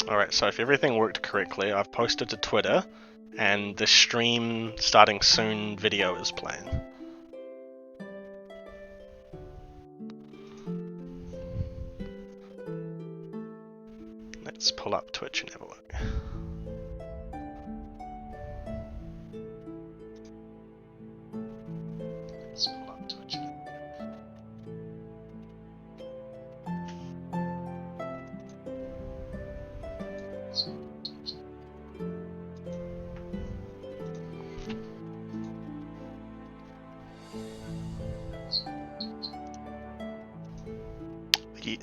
Alright, so if everything worked correctly, I've posted to Twitter, and the stream starting soon video is playing. Let's pull up Twitch and have a look. Let's pull up Twitch and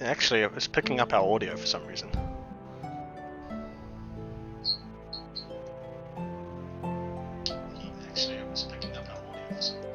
actually, it was picking up our audio for some reason. Actually, it was picking up our audio for some reason.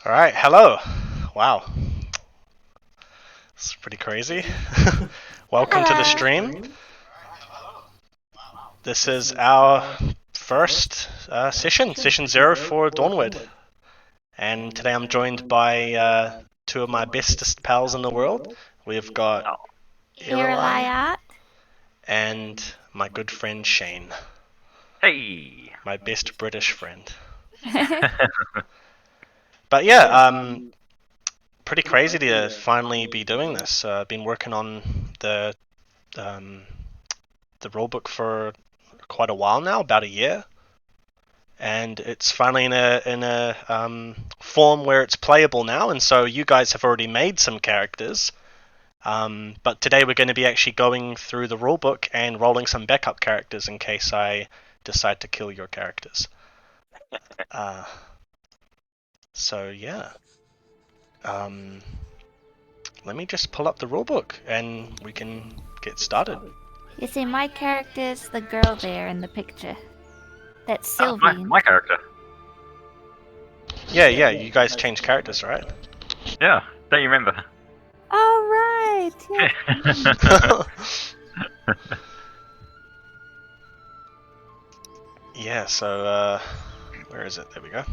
Alright, hello. Wow. It's pretty crazy. Welcome to the stream. This is our first session 0 for Dawnward. And today I'm joined by two of my bestest pals in the world. We've got Irelai and my good friend Shane. Hey! My best British friend. But yeah, pretty crazy to finally be doing this. Been working on the rulebook for quite a while now, about a year, and it's finally in a form where it's playable now. And so you guys have already made some characters, but today we're going to be actually going through the rulebook and rolling some backup characters in case I decide to kill your characters. So yeah. Let me just pull up the rulebook and we can get started. You see, my character's the girl there in the picture. That's Sylvie. My character. Yeah, you guys changed characters, right? Yeah, don't you remember? Oh, right. Yeah. Yeah, so, where is it? There we go.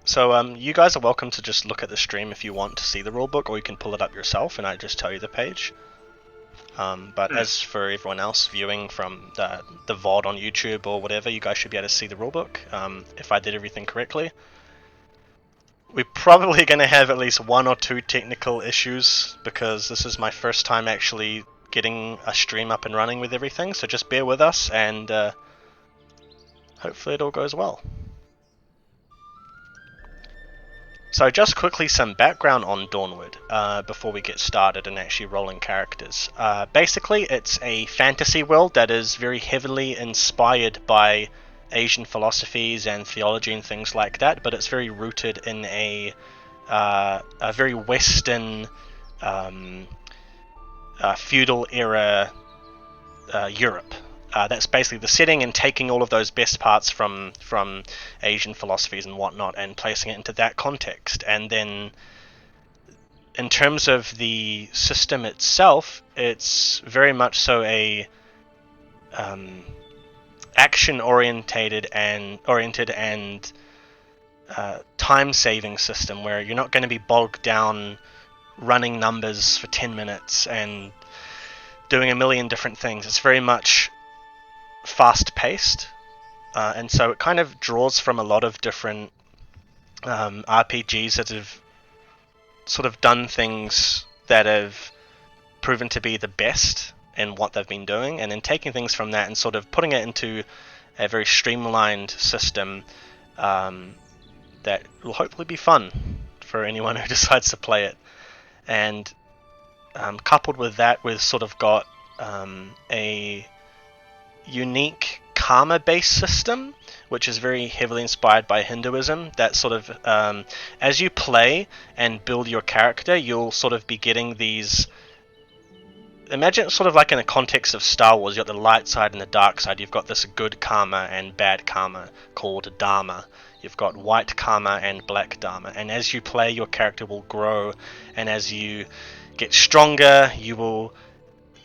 So, you guys are welcome to just look at the stream if you want to see the rulebook, or you can pull it up yourself and I just tell you the page. But as for everyone else viewing from the VOD on YouTube or whatever, you guys should be able to see the rulebook, if I did everything correctly. We're probably going to have at least one or two technical issues, because this is my first time actually getting a stream up and running with everything, so just bear with us, and hopefully it all goes well. So just quickly some background on Dawnward before we get started and actually rolling characters. Basically, it's a fantasy world that is very heavily inspired by Asian philosophies and theology and things like that, but it's very rooted in a very Western feudal era Europe. That's basically the setting, and taking all of those best parts from Asian philosophies and whatnot and placing it into that context. And then in terms of the system itself, it's very much so a action oriented and time-saving system, where you're not going to be bogged down running numbers for 10 minutes and doing a million different things. It's very much fast-paced, and so it kind of draws from a lot of different RPGs that have sort of done things that have proven to be the best in what they've been doing, and then taking things from that and sort of putting it into a very streamlined system that will hopefully be fun for anyone who decides to play it. And coupled with that, we've sort of got a unique karma-based system, which is very heavily inspired by Hinduism. That sort of, as you play and build your character, you'll sort of be getting these. Imagine it sort of like in the context of Star Wars. You've got the light side and the dark side. You've got this good karma and bad karma called Dharma. You've got white karma and black dharma. And as you play, your character will grow, and as you get stronger, you will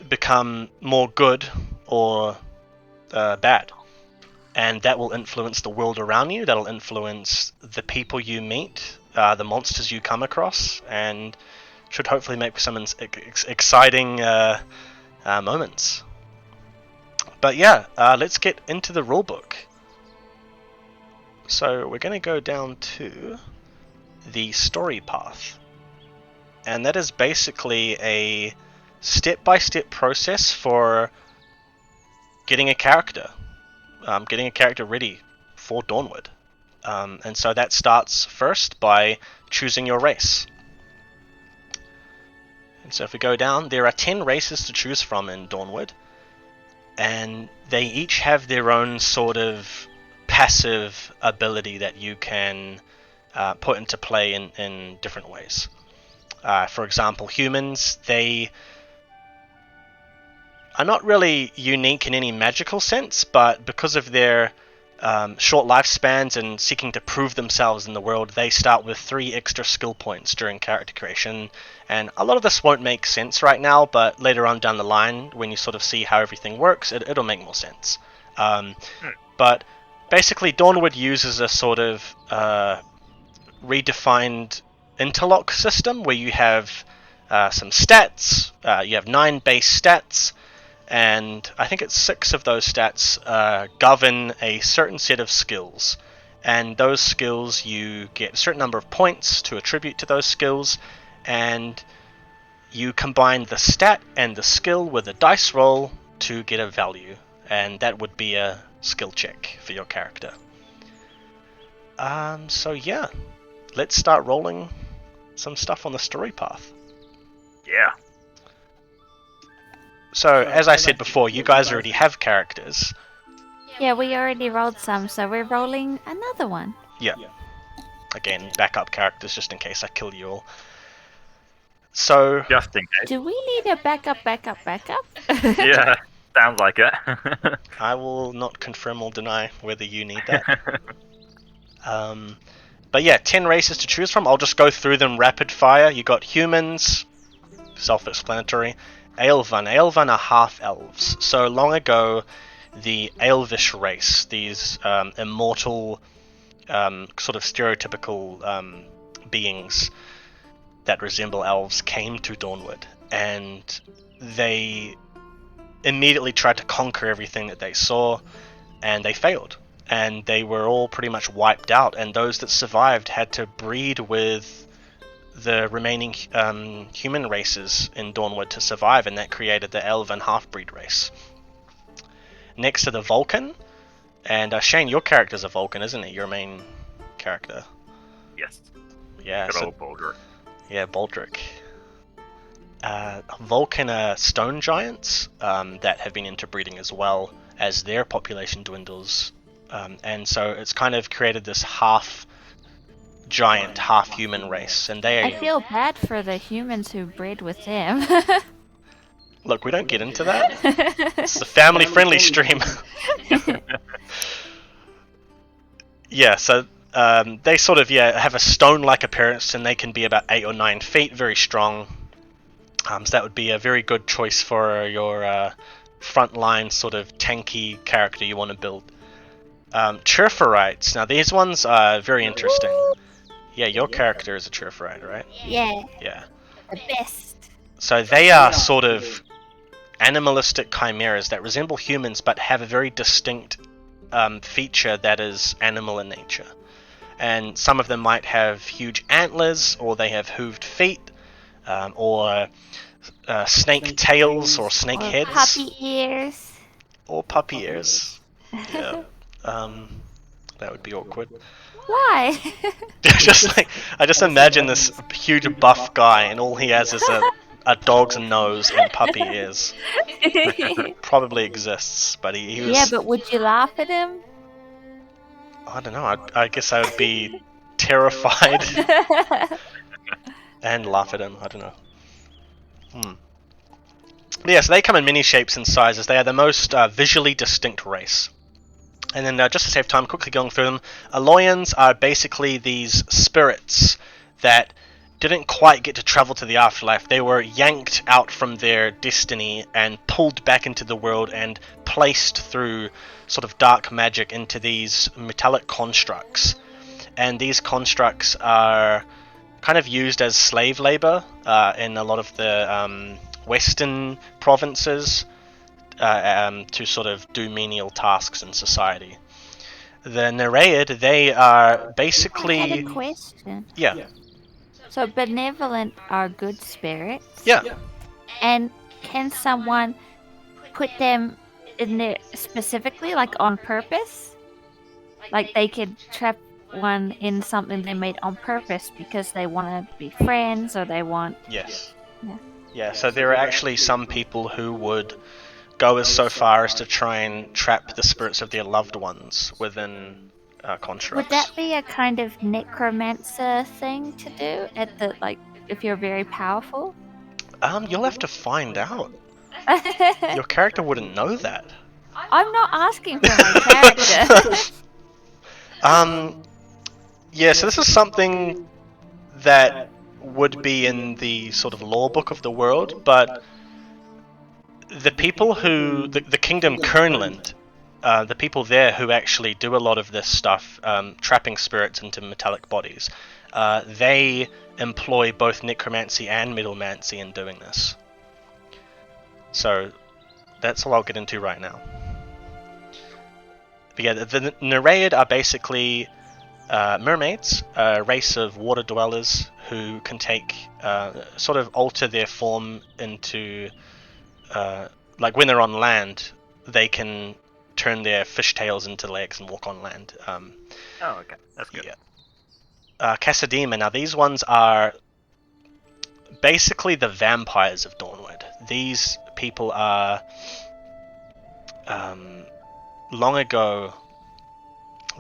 become more good or bad, and that will influence the world around you. That'll influence the people you meet, the monsters you come across, and should hopefully make some exciting moments. But yeah, let's get into the rulebook. So we're going to go down to the Storypath, and that is basically a step-by-step process for getting a character ready for Dawnward. And so that starts first by choosing your race. And so if we go down, there are 10 races to choose from in Dawnward, and they each have their own sort of passive ability that you can put into play in different ways. For example, humans, they are not really unique in any magical sense, but because of their short lifespans and seeking to prove themselves in the world, they start with 3 extra skill points during character creation. And a lot of this won't make sense right now, but later on down the line, when you sort of see how everything works, it'll make more sense. But basically, Dawnward uses a sort of redefined interlock system where you have some stats. You have 9 base stats, and I think it's 6 of those stats govern a certain set of skills. And those skills, you get a certain number of points to attribute to those skills, and you combine the stat and the skill with a dice roll to get a value, and that would be a skill check for your character. So yeah, let's start rolling some stuff on the Storypath. Yeah. So, as I said before, you guys already have characters. Yeah, we already rolled some, so we're rolling another one. Yeah. Again, backup characters just in case I kill you all. So, Just in case. Do we need a backup? Yeah, sounds like it. I will not confirm or deny whether you need that. But yeah, 10 races to choose from. I'll just go through them rapid fire. You got humans, self-explanatory. Aelvan. Aelvan are half-elves. So long ago, the Elvish race, these immortal, sort of stereotypical beings that resemble elves, came to Dawnward, and they immediately tried to conquer everything that they saw, and they failed. And they were all pretty much wiped out, and those that survived had to breed with the remaining human races in Dawnward to survive, and that created the Elven half-breed race. Next to the Vulcan, and Shane, your character's a Vulcan, isn't it? Your main character. Yes. Yeah. Good old Baldric. Yeah, Baldric. Vulcan are stone giants that have been interbreeding as well as their population dwindles. And so it's kind of created this half giant, half human race, and they. I feel bad for the humans who bred with them. Look, we don't get into that. It's a family-friendly stream. Yeah, so they sort of have a stone-like appearance, and they can be about 8 or 9 feet, very strong. So that would be a very good choice for your frontline sort of tanky character you want to build. Churferites. Now these ones are very interesting. Yeah, your character is a Churferite, right? Yeah. Yeah. The best. So they are sort of animalistic chimeras that resemble humans but have a very distinct feature that is animal in nature. And some of them might have huge antlers, or they have hooved feet, or snake tails or snake heads. Puppy ears. Or puppy ears. Yeah. That would be awkward. Why? Just like, I just imagine this huge buff guy and all he has is a dog's nose and puppy ears. Probably exists, but he was... Yeah, but would you laugh at him? I don't know, I guess I would be terrified and laugh at him, I don't know. Yeah, so they come in many shapes and sizes. They are the most visually distinct race. And then just to save time, quickly going through them, Aloyans are basically these spirits that didn't quite get to travel to the afterlife. They were yanked out from their destiny and pulled back into the world and placed through sort of dark magic into these metallic constructs. And these constructs are kind of used as slave labor in a lot of the western provinces. To sort of do menial tasks in society. The Nereid, they are basically... I had a question. Yeah. So benevolent are good spirits? Yeah. And can someone put them in there specifically, like on purpose? Like they could trap one in something they made on purpose because they want to be friends, or they want... Yes. Yeah. Yeah, so there are actually some people who would go as so far as to try and trap the spirits of their loved ones within constructs. Would that be a kind of necromancer thing to do at the, like, if you're very powerful? You'll have to find out. Your character wouldn't know that. I'm not asking for my character. Yeah, so this is something that would be in the sort of lore book of the world, but the people who the kingdom Kernland, the people there who actually do a lot of this stuff, trapping spirits into metallic bodies, they employ both necromancy and metalmancy in doing this. So that's all I'll get into right now. But yeah, the Nereid are basically mermaids, a race of water dwellers who can take, sort of alter their form into, like when they're on land, they can turn their fishtails into legs and walk on land. Oh, okay. That's good. Yeah. Cassadema, now these ones are basically the vampires of Dawnward. These people are, long ago,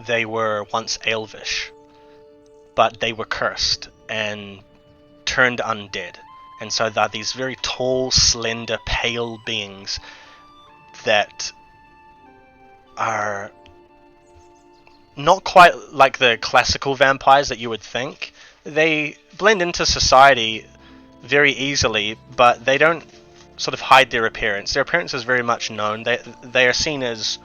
they were once elvish, but they were cursed and turned undead. And so they're these very tall, slender, pale beings that are not quite like the classical vampires that you would think. They blend into society very easily, but they don't sort of hide their appearance. Their appearance is very much known. They are seen as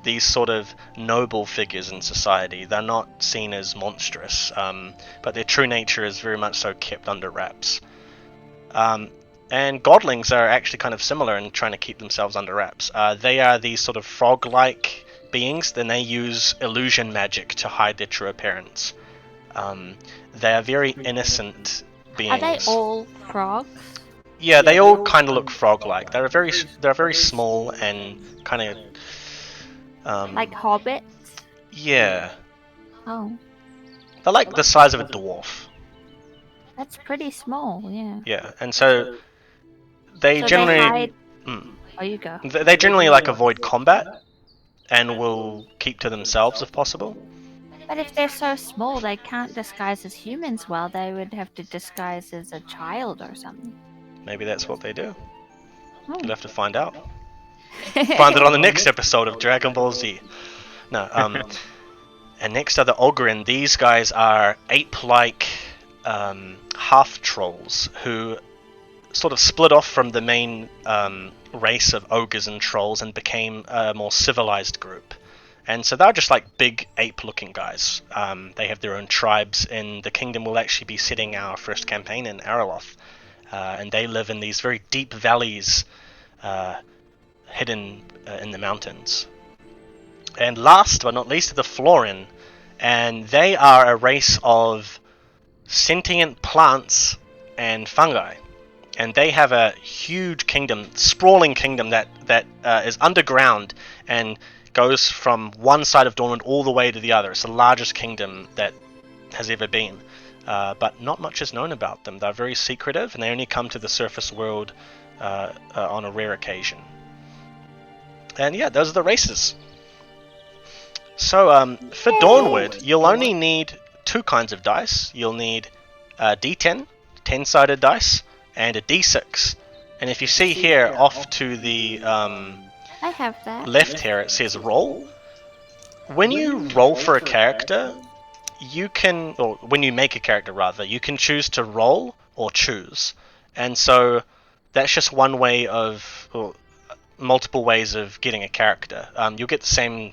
these sort of noble figures in society. They're not seen as monstrous, but their true nature is very much so kept under wraps. And godlings are actually kind of similar in trying to keep themselves under wraps. They are these sort of frog-like beings, then they use illusion magic to hide their true appearance. They are very innocent beings. Are they all frogs? Yeah, they all kind of look frog-like. They're very small and kind of Like hobbits? Yeah. Oh, They're like the size of a dwarf. that's pretty small, yeah. Yeah, and so they So generally they hide... Mm. Oh, you go. They generally like avoid combat and will keep to themselves if possible. But if they're so small, they can't disguise as humans well. They would have to disguise as a child or something. Maybe that's what they do. Oh. You'll have to find out. Find it on the next episode of Dragon Ball Z. No, and next are the Ogryn. These guys are ape-like half-trolls who sort of split off from the main race of ogres and trolls and became a more civilized group. And so they're just like big ape-looking guys. They have their own tribes, and the kingdom will actually be setting our first campaign in Araloth. And they live in these very deep valleys hidden in the mountains. And last but not least are the Florin, and they are a race of sentient plants and fungi. And they have a huge kingdom, sprawling kingdom that is underground and goes from one side of Dawnward all the way to the other. It's the largest kingdom that has ever been. But not much is known about them. They're very secretive, and they only come to the surface world on a rare occasion. And yeah, those are the races. So for Dawnward, you'll only need two kinds of dice. You'll need a D10, 10-sided dice, and a D6. And if you see here, off to the I have that. left here, it says roll. When you roll for a character, you can, or when you make a character rather, you can choose to roll or choose. And so that's just one way of, or multiple ways of getting a character. You'll get the same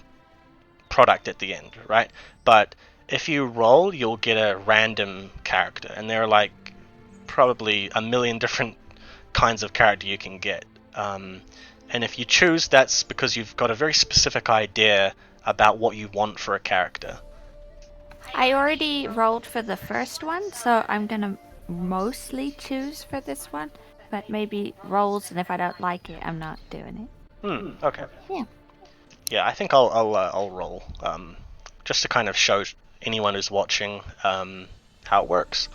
product at the end, right? But if you roll, you'll get a random character, and there are like probably a million different kinds of character you can get. And if you choose, that's because you've got a very specific idea about what you want for a character. I already rolled for the first one, so I'm gonna mostly choose for this one. But maybe rolls, and if I don't like it, I'm not doing it. Okay. Yeah. Yeah, I think I'll roll, just to kind of show anyone who's watching how it works.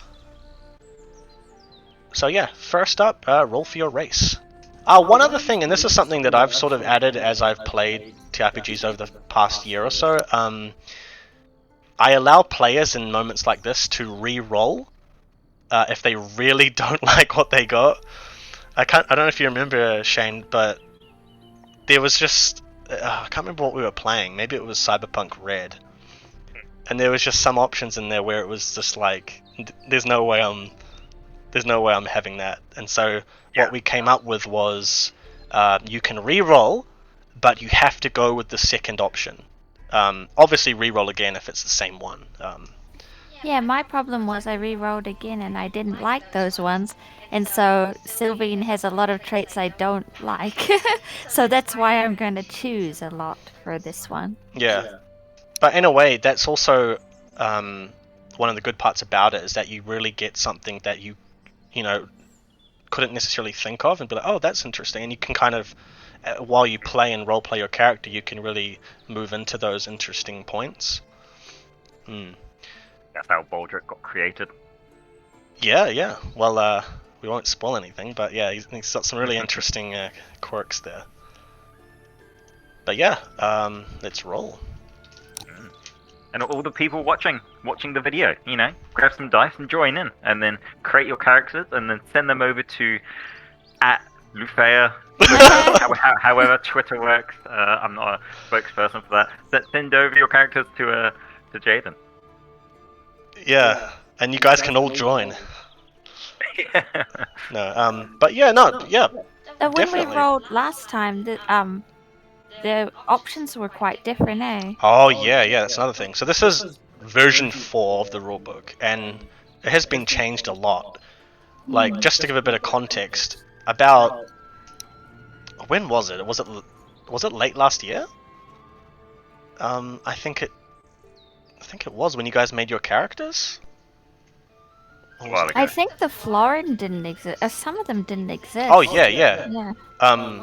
So yeah, first up, roll for your race. One other thing, and this is something that I've sort of added as I've played TRPGs over the past year or so. I allow players in moments like this to re-roll if they really don't like what they got. I don't know if you remember, Shane, but there was just I can't remember what we were playing. Maybe it was Cyberpunk Red, and there was just some options in there where it was just like, there's no way I'm having that. And so what we came up with was, you can re-roll, but you have to go with the second option. Obviously re-roll again if it's the same one. Yeah, my problem was I re-rolled again and I didn't like those ones. And so Sylvine has a lot of traits I don't like. So that's why I'm going to choose a lot for this one. Yeah. But in a way, that's also one of the good parts about it, is that you really get something that you couldn't necessarily think of and be like, oh, that's interesting. And you can kind of, while you play and role play your character, you can really move into those interesting points. That's how Baldric got created. Yeah. Well, we won't spoil anything, but yeah, he's got some really interesting quirks there. But yeah, let's roll. And all the people watching the video, grab some dice and join in, and then create your characters, and then send them over to @Lufea, however Twitter works. I'm not a spokesperson for that. Send over your characters to Jaden. Yeah, and you guys can all join. No, but yeah, no, yeah. When definitely. we rolled last time, the options were quite different, eh? Oh yeah, that's another thing. So this is version 4 of the rulebook, and it has been changed a lot. Like, just to give a bit of context, about when was it? Was it late last year? I think it was when you guys made your characters. I think the Florin didn't exist. Some of them didn't exist. Oh yeah.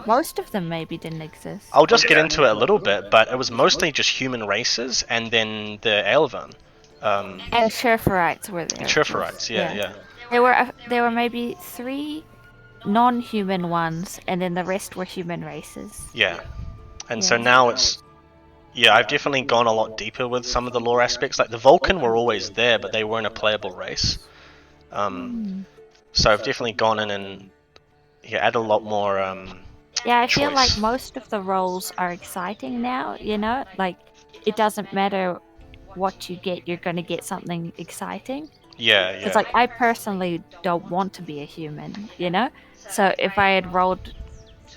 Most of them maybe didn't exist. I'll just get into it a little bit, but it was mostly just human races, and then the Elven. And Cherferites were there. Cherferites, yeah. There were maybe 3 non-human ones, and then the rest were human races. Yeah, and so now it's. Yeah, I've definitely gone a lot deeper with some of the lore aspects. Like the Vulcan were always there, but they weren't a playable race. So I've definitely gone in and add a lot more. I feel choice. like most of the roles are exciting now. Like it doesn't matter what you get, you're going to get something exciting. Yeah. It's like I personally don't want to be a human. So if I had rolled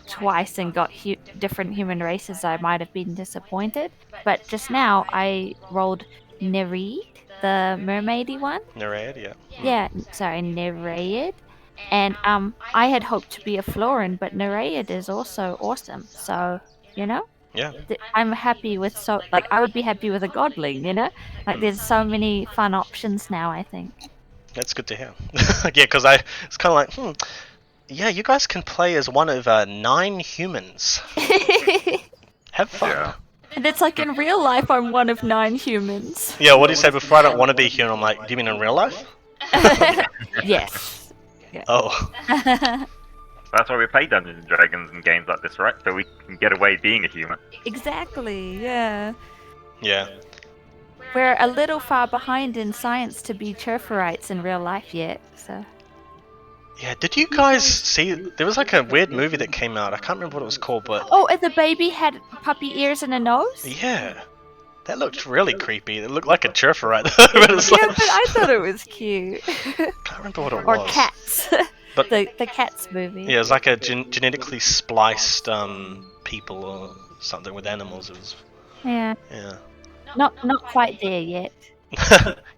twice and got different human races, I might have been disappointed. But just now, I rolled Nereid, the mermaidy one. Nereid, yeah. Yeah, sorry, Nereid. And I had hoped to be a Florin, but Nereid is also awesome. So, Yeah. I'm happy with I would be happy with a godling. Like there's so many fun options now, I think. That's good to hear. Yeah, because it's kind of like, yeah, you guys can play as one of 9 humans. Have fun. Yeah. And it's like in real life, I'm one of 9 humans. Yeah, what do you say before? I don't want to be a human. I'm like, do you mean in real life? Yes. Yeah. Oh. That's why we play Dungeons and Dragons and games like this, right? So we can get away being a human. Exactly, yeah. Yeah. We're a little far behind in science to be Cherferites in real life yet, so... Yeah, did you guys see? There was like a weird movie that came out. I can't remember what it was called, but. Oh, and the baby had puppy ears and a nose? Yeah. That looked really creepy. It looked like a Cherferite. But it's Yeah, like... but I thought it was cute. Can't remember what it Or was. Cats. But the Cats movie. yeah, it was like a genetically spliced people or something with animals. It was. Yeah. Yeah. Not quite there yet.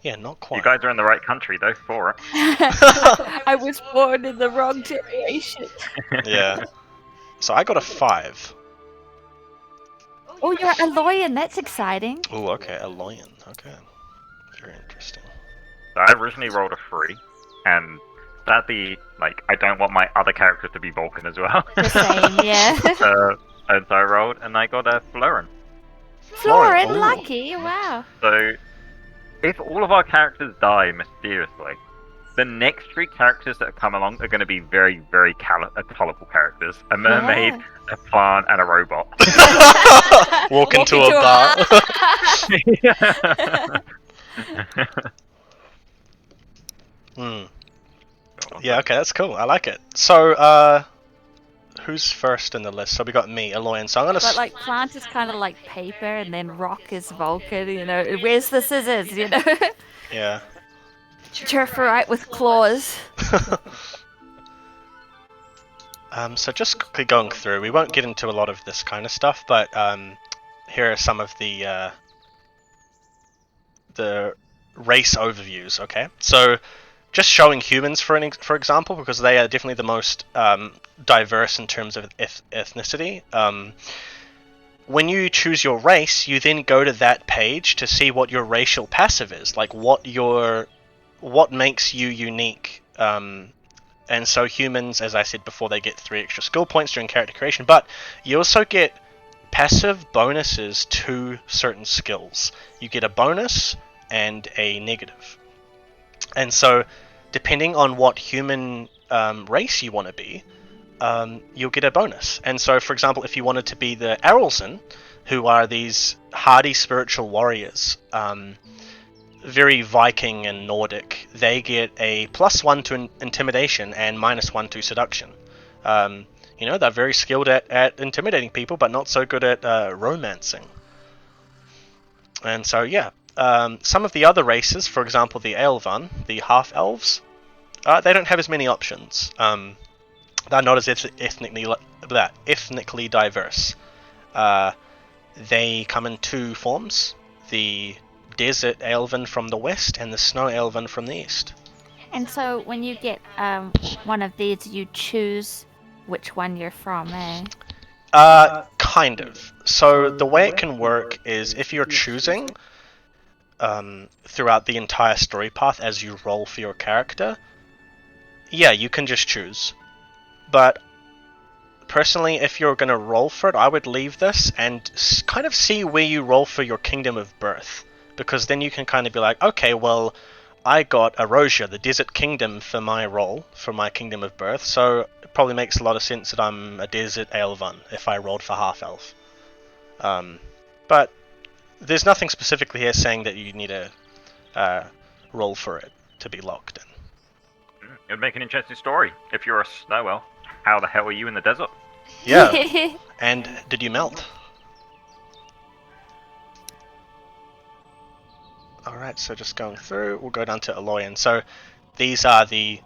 Yeah, not quite. You guys are in the right country, though, for it. I was born in the wrong generation. Yeah. So I got a 5. Oh, you're a Loyan. That's exciting. Oh, okay, a lion. Okay. Very interesting. So I originally rolled a 3, and sadly, I don't want my other character to be Vulcan as well. The same, yeah. And so I rolled, and I got a Florin. Florin, Ooh. lucky. Wow. So, if all of our characters die mysteriously, the next 3 characters that come along are going to be very, very colorful characters. A mermaid, a plant, and a robot. Walk into a bar. Yeah, okay, that's cool. I like it. So, who's first in the list? So we got me, Aloyan. So I'm gonna. But like plant is kind of like paper, and then rock is Vulcan. You know, where's the scissors? You know, Yeah. Turfurite with claws. So just quickly going through, we won't get into a lot of this kind of stuff, but here are some of the race overviews. Okay, so just showing humans for example, because they are definitely the most diverse in terms of ethnicity. When you choose your race, you then go to that page to see what your racial passive is, like what makes you unique. And so humans, as I said before, they get 3 extra skill points during character creation, but you also get passive bonuses to certain skills. You get a bonus and a negative. And so, depending on what human race you want to be, you'll get a bonus. And so, for example, if you wanted to be the Arelsen, who are these hardy spiritual warriors, very Viking and Nordic, they get a +1 to intimidation and -1 to seduction. They're very skilled at intimidating people, but not so good at romancing. And so, yeah, some of the other races, for example, the Aelvan, the half-elves, they don't have as many options. They're not as ethnically diverse. They come in 2 forms: the desert elven from the west and the snow elven from the east. And so when you get one of these, you choose which one you're from, eh? Kind of. So the way it can work is if you're choosing throughout the entire story path as you roll for your character, yeah, you can just choose. But personally, if you're going to roll for it, I would leave this and kind of see where you roll for your kingdom of birth. Because then you can kind of be like, okay, well, I got Erosia, the Desert Kingdom, for my role, for my kingdom of birth, so it probably makes a lot of sense that I'm a Desert Aelvan if I rolled for Half-Elf. But there's nothing specifically here saying that you need to roll for it to be locked in. It would make an interesting story. If you're a snow elf, how the hell are you in the desert? Yeah. And did you melt? Alright, so just going through, we'll go down to Aloyan. So these are the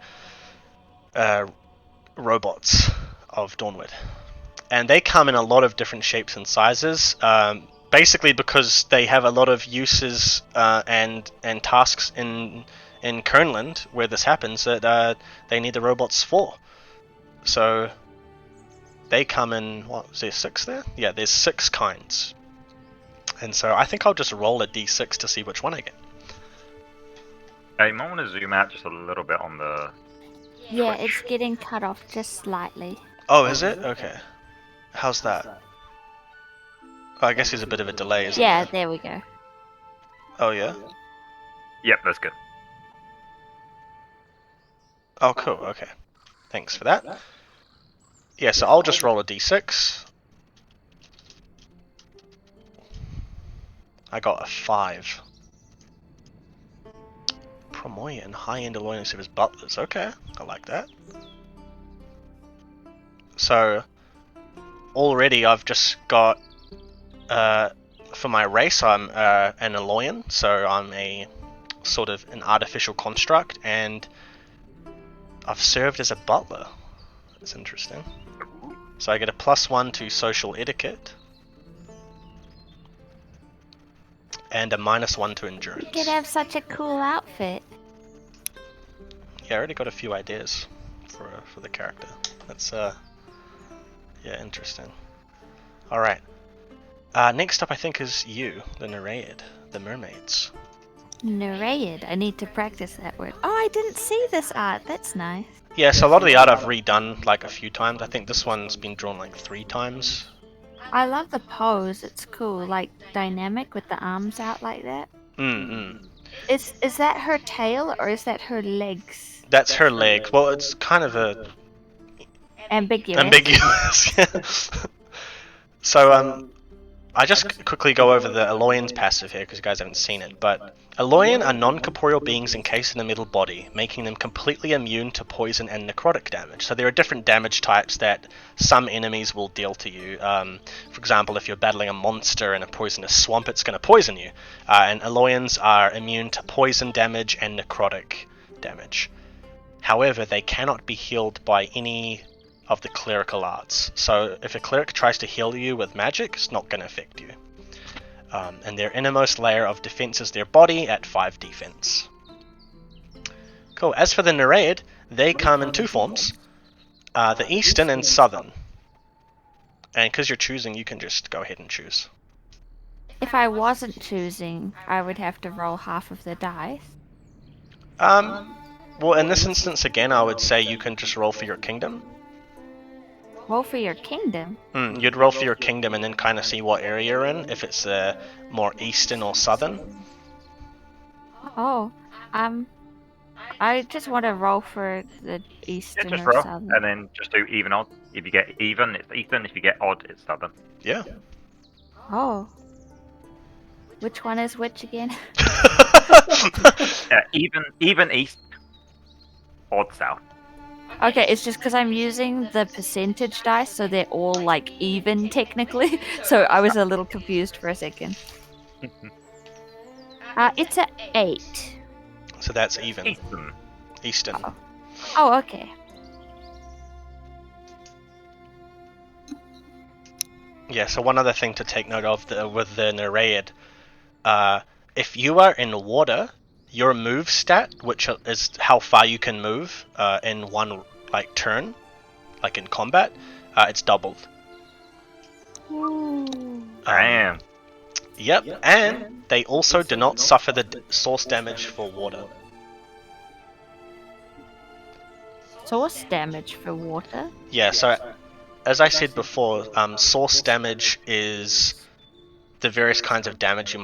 robots of Dawnward. And they come in a lot of different shapes and sizes, basically because they have a lot of uses and tasks in Kernland, where this happens, that they need the robots for. So they come in, is there 6 there? Yeah, there's 6 kinds. And so I think I'll just roll a d6 to see which one I get. You might want to zoom out just a little bit on the... Yeah, it's getting cut off just slightly. Oh, is it? Okay. How's that? Oh, I guess there's a bit of a delay, isn't Yeah, there? there we go. Oh, yeah? Yep, that's good. Oh, cool, okay. Thanks for that. Yeah, so I'll just roll a d6. I got a 5. Promoyan, high-end Aloyan Service Butlers. Okay, I like that. So, already I've just got, for my race, I'm an Aloyan, so I'm a sort of an artificial construct, and I've served as a butler. That's interesting. So I get a +1 to social etiquette. And a -1 to endurance. You could have such a cool outfit. Yeah, I already got a few ideas for the character. That's yeah, interesting. All right. Next up, I think, is you, the Nereid, the mermaids. Nereid. I need to practice that word. Oh, I didn't see this art. That's nice. Yeah, so a lot of the art I've redone like a few times. I think this one's been drawn like 3 times. I love the pose. It's cool, like dynamic with the arms out like that. Is that her tail or is that her legs? That's her leg. Well, it's kind of a Ambiguous. ambiguous. Yeah. So I just quickly go over the Aloyan's passive here because you guys haven't seen it, but Aloyan are non-corporeal beings encased in a metal body, making them completely immune to poison and necrotic damage. So there are different damage types that some enemies will deal to you. For example, if you're battling a monster in a poisonous swamp, it's going to poison you. And Aloyans are immune to poison damage and necrotic damage. However, they cannot be healed by any of the clerical arts. So if a cleric tries to heal you with magic, it's not going to affect you. And their innermost layer of defense is their body at 5 defense. Cool. As for the Nereid, they come in 2 forms. The Eastern and Southern. And because you're choosing, you can just go ahead and choose. If I wasn't choosing, I would have to roll half of the dice. Well, in this instance, again, I would say you can just roll for your kingdom. Roll for your kingdom? You'd roll for your kingdom and then kind of see what area you're in, if it's more eastern or southern. Oh, I just want to roll for the eastern just or roll, southern. and then just do even odd. If you get even, it's eastern. If you get odd, it's southern. Yeah. Oh. Which one is which again? Even east, odd south. Okay, it's just because I'm using the percentage dice, so they're all like even technically. So I was a little confused for a second. It's a 8. So that's even. Eastern. Oh, okay. Yeah, so one other thing to take note of with the Nereid, if you are in water, your move stat, which is how far you can move in one turn, like in combat, it's doubled. Damn. Yep, and they also do not suffer the source damage for water. Source damage for water? Yeah, so as I said before, source damage is the various kinds of damage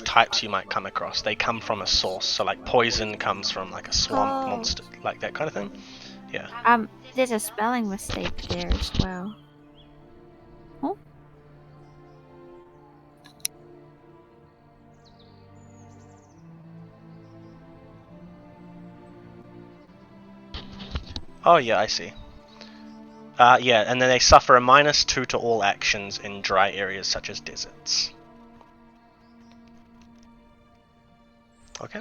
types you might come across. They come from a source, so like poison comes from like a swamp monster, like that kind of thing. Yeah. There's a spelling mistake there as well. Oh. Oh yeah, I see. Yeah, and then they suffer a -2 to all actions in dry areas such as deserts. Okay.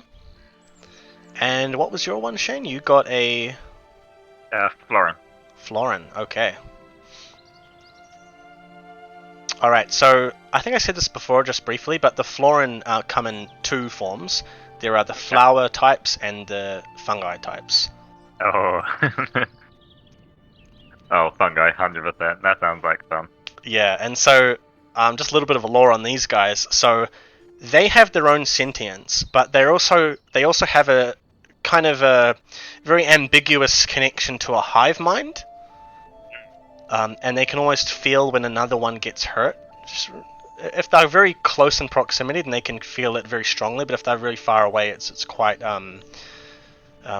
And what was your one, Shane? You got a... Florin. Florin, okay. Alright, so I think I said this before just briefly, but the Florin come in 2 forms. There are the flower types and the fungi types. Oh. Oh, fungi, 100%. That sounds like fun. Yeah, and so just a little bit of a lore on these guys. So they have their own sentience, but they also have a kind of a very ambiguous connection to a hive mind. And they can almost feel when another one gets hurt. If they're very close in proximity, then they can feel it very strongly. But if they're very far away, it's quite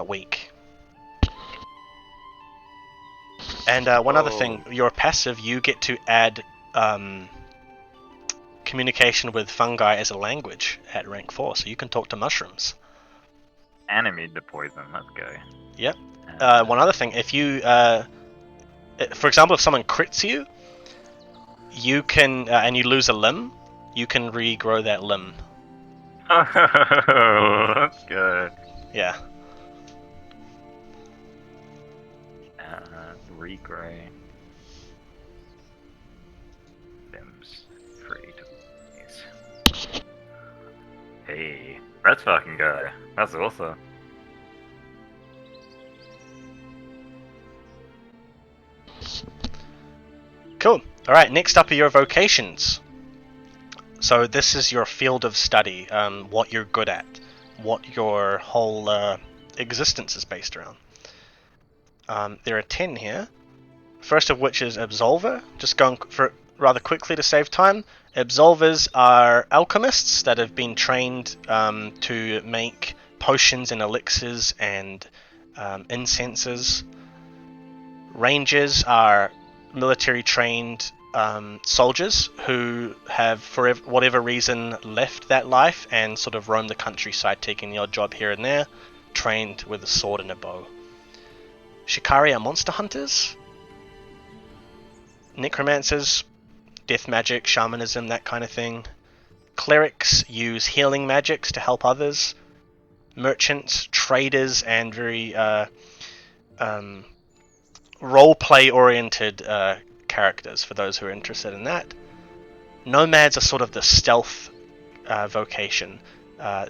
weak. And one other thing, your passive, you get to add communication with fungi as a language at rank 4, so you can talk to mushrooms. Animate the poison, let's go. Yep. One other thing, if you, for example, if someone crits you, you can, and you lose a limb, you can regrow that limb. Oh, that's good. Yeah. Regrow. Limbs free to use. Hey, let's fucking go. That's awesome. Cool. Alright, next up are your vocations. So this is your field of study, what you're good at, what your whole existence is based around. There are 10 here. First of which is Absolver. Just going for it rather quickly to save time. Absolvers are alchemists that have been trained to make potions and elixirs and incenses. Rangers are military trained soldiers who have, for whatever reason, left that life and sort of roam the countryside, taking the odd job here and there, trained with a sword and a bow. Shikari are monster hunters. Necromancers, death magic, shamanism, that kind of thing. Clerics use healing magics to help others. Merchants, traders, and very role-play oriented characters for those who are interested in that. Nomads are sort of the stealth vocation.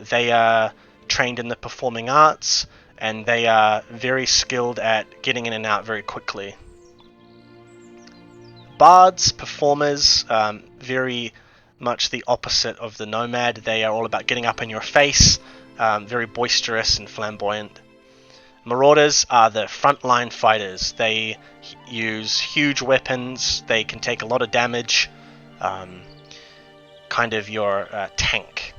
They are trained in the performing arts, and they are very skilled at getting in and out very quickly. Bards, performers, very much the opposite of the nomad. They are all about getting up in your face, very boisterous and flamboyant. Marauders are the frontline fighters. They use huge weapons, they can take a lot of damage, kind of your tank.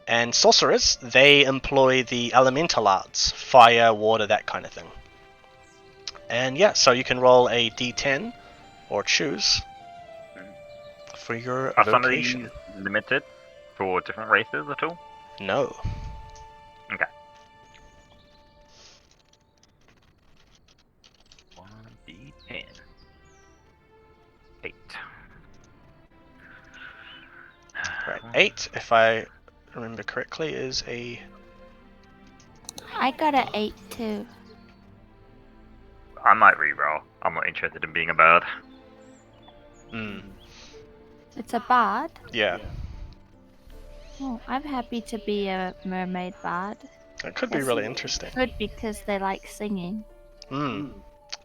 And sorcerers, they employ the elemental arts, fire, water, that kind of thing. And yeah, so you can roll a d10 or choose for your Are some of these vocation. limited for different races at all? No. Okay. 1d10. 8. Right, 8, if I remember correctly, is a... I got an 8 too. I might re-roll. I'm not interested in being a bird. It's a bard. Yeah, Oh, I'm happy to be a mermaid bard. that could be Yes. really interesting. Good because they like singing.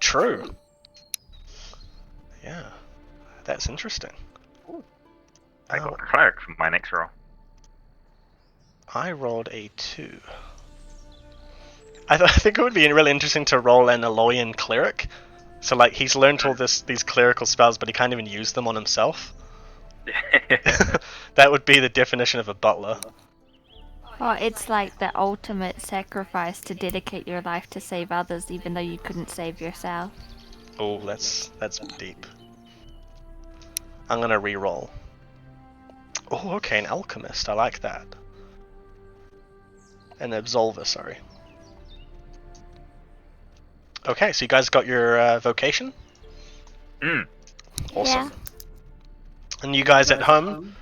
True. Yeah, that's interesting. I got a cleric for my next roll. I rolled a 2. I think it would be really interesting to roll an Aloyan cleric. So like he's learned all these clerical spells, but he can't even use them on himself. That would be the definition of a butler. Oh, it's like the ultimate sacrifice to dedicate your life to save others, even though you couldn't save yourself. Oh, that's deep. I'm gonna re-roll. Oh, okay, an alchemist. I like that. An absolver, sorry. Okay, so you guys got your vocation? Awesome. Yeah. And you guys at home,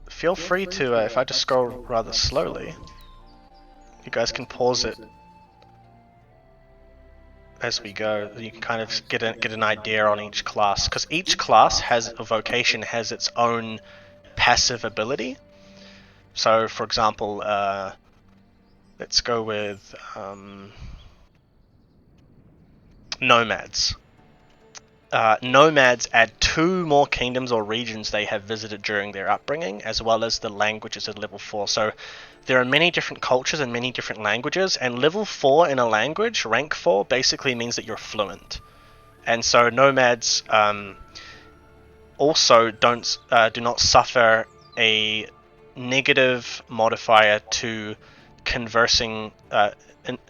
feel free to, if I just scroll rather slowly, you guys can pause it as we go. You can kind of get an idea on each class, because each class has a vocation, has its own passive ability. So, for example, let's go with nomads. Nomads add 2 more kingdoms or regions they have visited during their upbringing, as well as the languages at level 4. So there are many different cultures and many different languages, and level 4 in a language, rank 4, basically means that you're fluent. And so nomads also do not suffer a negative modifier to conversing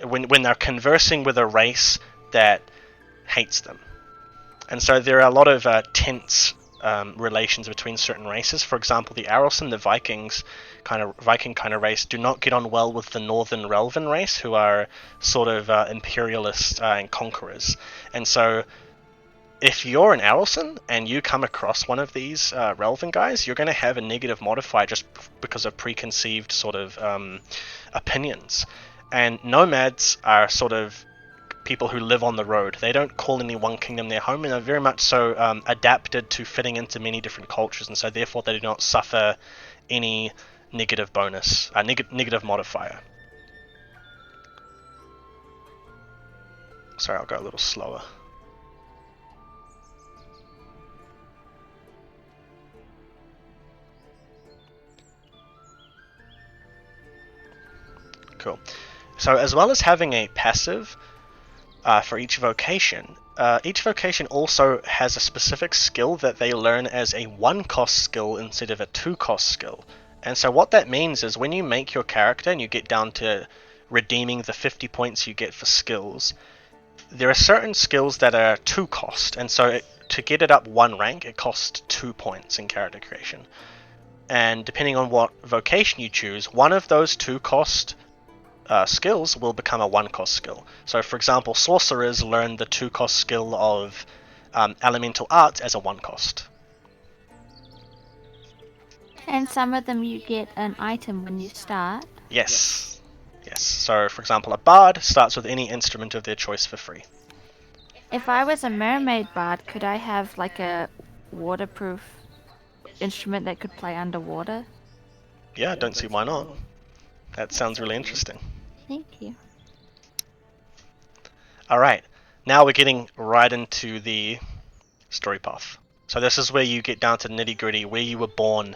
when they're conversing with a race that hates them. And so there are a lot of tense relations between certain races. For example, the Arelson, the Viking kind of race, do not get on well with the Northern Relvan race, who are sort of imperialists and conquerors. And so if you're an Arelson and you come across one of these Relvan guys, you're going to have a negative modifier just because of preconceived sort of opinions. And nomads are sort of people who live on the road. They don't call any one kingdom their home, and are very much so adapted to fitting into many different cultures, and so therefore they do not suffer any negative bonus, negative modifier. Sorry, I'll go a little slower. Cool. So as well as having a passive for each vocation also has a specific skill that they learn as a 1-cost skill instead of a 2-cost skill. And so what that means is when you make your character and you get down to redeeming the 50 points you get for skills, there are certain skills that are 2 cost, and so to get it up 1 rank, it costs 2 points in character creation. And depending on what vocation you choose, one of those 2 cost skills will become a 1 cost skill. So, for example, sorcerers learn the 2 cost skill of elemental arts as a 1 cost. And some of them you get an item when you start. Yes. So, for example, a bard starts with any instrument of their choice for free. If I was a mermaid bard, could I have like a waterproof instrument that could play underwater? Yeah, I don't see why not. That sounds really interesting. Thank you. Alright, now we're getting right into the story path. So this is where you get down to nitty gritty, where you were born,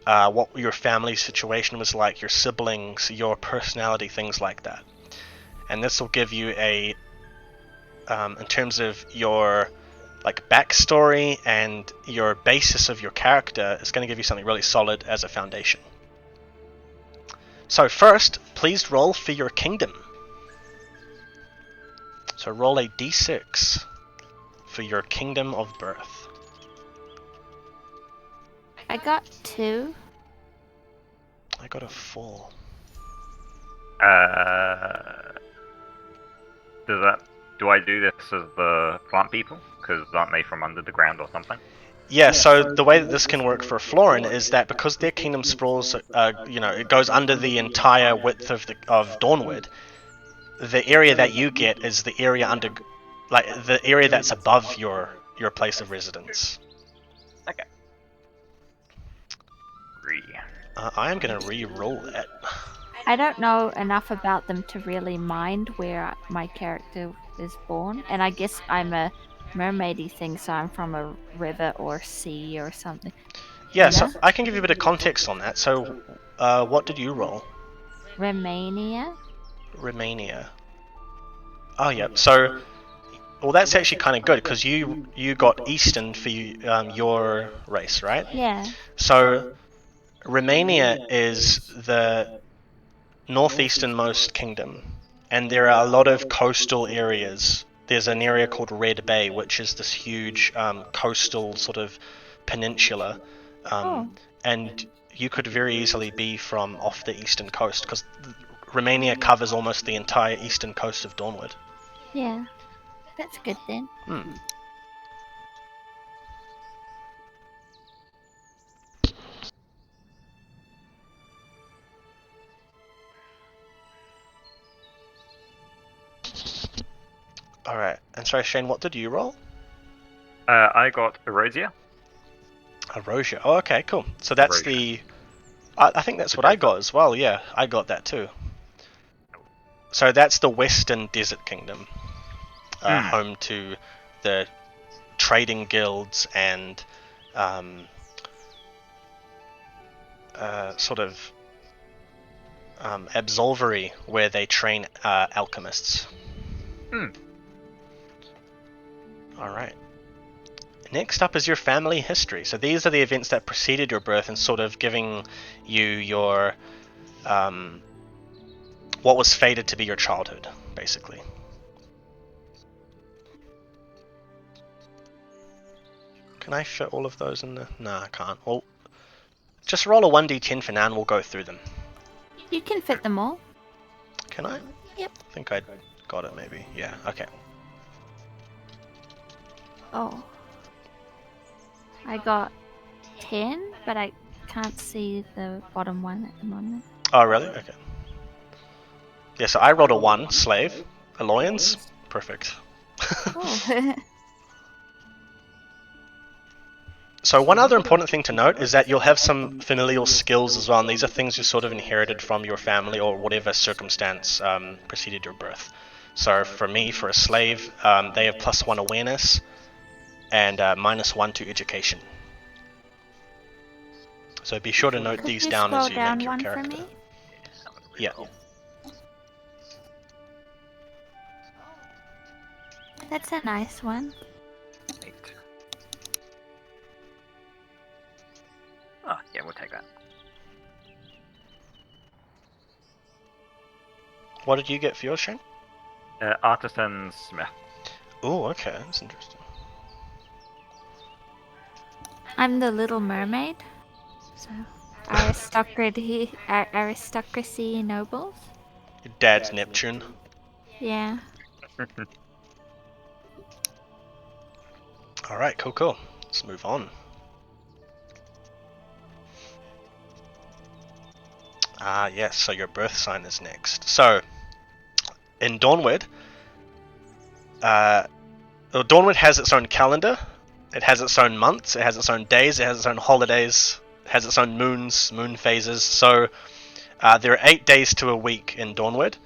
what your family situation was like, your siblings, your personality, things like that. And this will give you a, in terms of your like backstory and your basis of your character, it's going to give you something really solid as a foundation. So first, please roll for your kingdom. So roll a d6 for your kingdom of birth. I got 2. I got a 4. Do I do this as the plant people? Because aren't they from under the ground or something? Yeah, so the way that this can work for Florin is that because their kingdom sprawls, it goes under the entire width of Dawnward. The area that you get is the area the area that's above your place of residence. Okay. I am gonna re-roll that. I don't know enough about them to really mind where my character is born, and I guess I'm a mermaidy thing, so I'm from a river or sea or something. Yeah, so I can give you a bit of context on that. So, what did you roll? Romania. Oh, yeah. So, well, that's actually kind of good because you got Eastern for your race, right? Yeah. So, Romania is the northeasternmost kingdom, and there are a lot of coastal areas. There's an area called Red Bay, which is this huge coastal sort of peninsula, and you could very easily be from off the eastern coast because Romania covers almost the entire eastern coast of Dawnward. Yeah, that's good then. Alright, and sorry Shane, what did you roll? I got Erosia. Erosia. Oh, okay, cool. So that's Erosia. I think that's what I got as well, yeah. I got that too. So that's the Western Desert Kingdom. Home to the trading guilds and sort of absolvery where they train alchemists. Alright. Next up is your family history. So these are the events that preceded your birth and sort of giving you your what was fated to be your childhood, basically. Can I fit all of those in the... No, I can't. Well, just roll a 1d10 for now and we'll go through them. You can fit them all. Can I? Yep. I think I got it maybe. Yeah, okay. Oh. I got 10, but I can't see the bottom one at the moment. Oh, really? Okay. Yeah, so I rolled a 1, slave. Alliance? Perfect. Oh. So one other important thing to note is that you'll have some familial skills as well, and these are things you sort of inherited from your family or whatever circumstance preceded your birth. So for me, for a slave, they have +1 awareness and -1 to education. So be sure to note these down as you make your character. For me? Yeah. That's a nice one. Oh, yeah, we'll take that. What did you get for yours, Shane? Artisan Smith. Oh, okay, that's interesting. I'm the Little Mermaid. So, aristocracy nobles. Your dad's Neptune. Yeah. Alright, cool. Let's move on. Yes, so your birth sign is next. So, in Dawnward, Dawnward has its own calendar. It has its own months, it has its own days, it has its own holidays, it has its own moons, moon phases. So, there are 8 days to a week in Dawnward,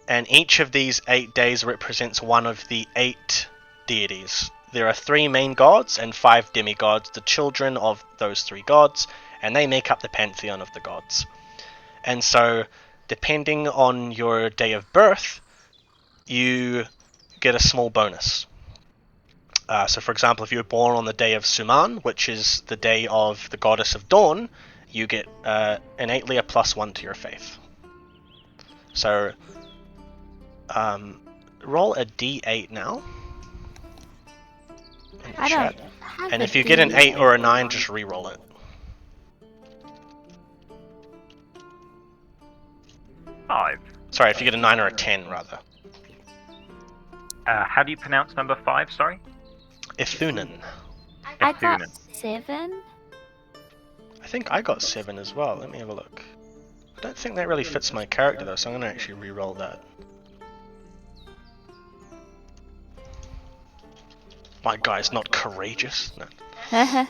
and each of these 8 days represents one of the 8 deities. There are 3 main gods and 5 demigods, the children of those 3 gods, and they make up the pantheon of the gods. And so, depending on your day of birth, you get a small bonus. So, for example, if you were born on the day of Suman, which is the day of the goddess of dawn, you get innately a +1 to your faith. So, roll a d8 now. In the I chat. don't have And a if you get an 8 D8. or a 9, just re-roll it. 5. Sorry, if you get a 9 or a 10, rather. How do you pronounce number 5? Sorry. Ithunan. I got Ithunan. 7. I think I got 7 as well. Let me have a look. I don't think that really fits my character though, so I'm going to actually re-roll that. My guy's not courageous. No. I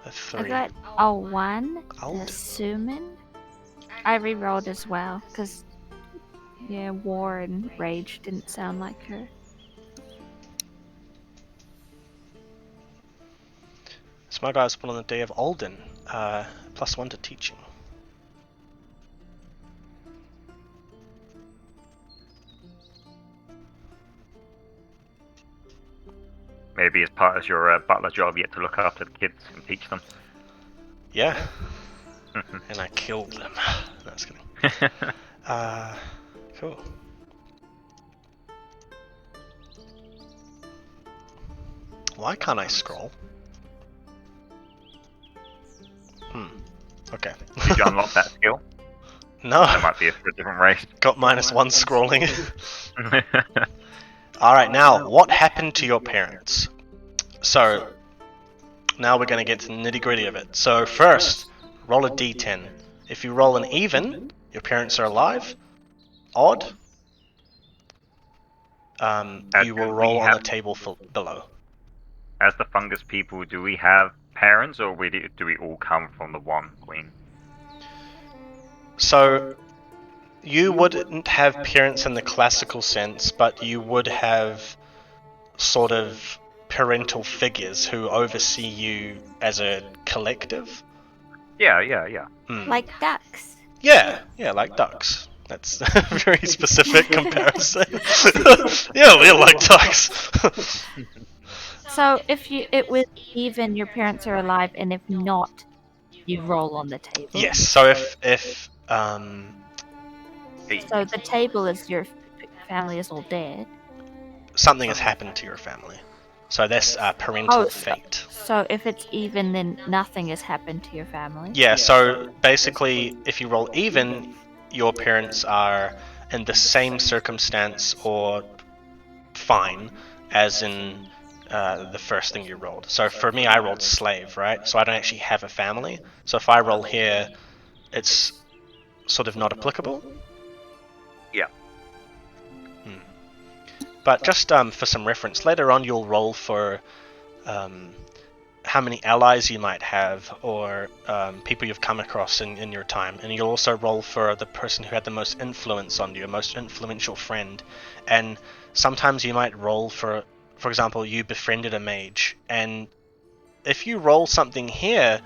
A 3. got a 1. I'll A do. Suman. I re-rolled as well, because, yeah, war and rage didn't sound like her. So my guy's born on the day of Alden. +1 to teaching. Maybe as part of your butler job, you get to look after the kids and teach them. Yeah. And I killed them. No, just kidding. Cool. Why can't I scroll? Okay. Did you unlock that skill? No. That might be for a different race. Got -1 scrolling. Alright, now, what happened to your parents? So, now we're going to get to the nitty gritty of it. So, first, roll a d10. If you roll an even, your parents are alive. Odd, you will roll on the table below. As the fungus people, do we have parents, or do we all come from the one queen? So, you wouldn't have parents in the classical sense, but you would have sort of parental figures who oversee you as a collective. Yeah. Like ducks. Yeah, like ducks. That's a very specific comparison. Yeah, we're like ducks. So if it was even, your parents are alive, and if not, you roll on the table. Yes, so if So the table is your family is all dead. something has happened to your family. So that's parental Oh, fate. So if it's even, then nothing has happened to your family. Yeah, so basically, if you roll even, your parents are in the same circumstance or fine as in the first thing you rolled. So for me, I rolled slave, right? So I don't actually have a family. So if I roll here, it's sort of not applicable. Yeah. But just for some reference, later on you'll roll for how many allies you might have, or people you've come across in your time, and you'll also roll for the person who had the most influence on you, most influential friend. And sometimes you might roll for example, you befriended a mage, and if you roll something here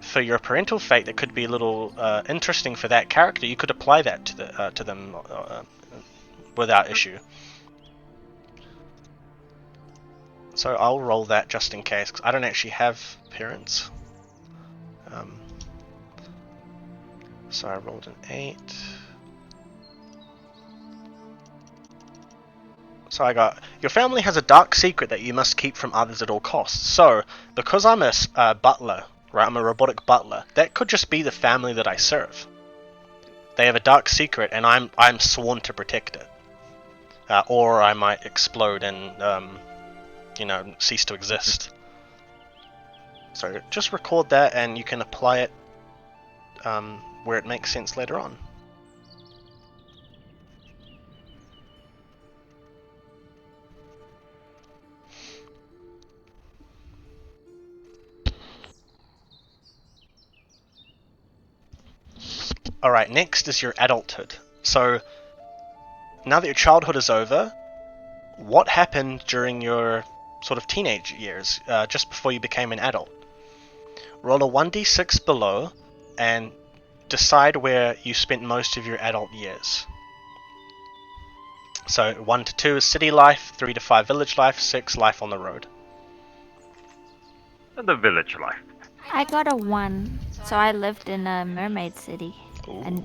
for your parental fate that could be a little interesting for that character, you could apply that to them without issue. So I'll roll that just in case, because I don't actually have parents. So I rolled an 8. So I got, your family has a dark secret that you must keep from others at all costs. So, because I'm a butler, right, I'm a robotic butler, that could just be the family that I serve. They have a dark secret, and I'm sworn to protect it. Or I might explode and, cease to exist. So just record that, and you can apply it where it makes sense later on. Alright, next is your adulthood. So, now that your childhood is over, what happened during your sort of teenage years, just before you became an adult? Roll a 1d6 below, and decide where you spent most of your adult years. So 1 to 2 is city life, 3 to 5 village life, 6 life on the road. The village life. I got a 1, so I lived in a mermaid city. Ooh. And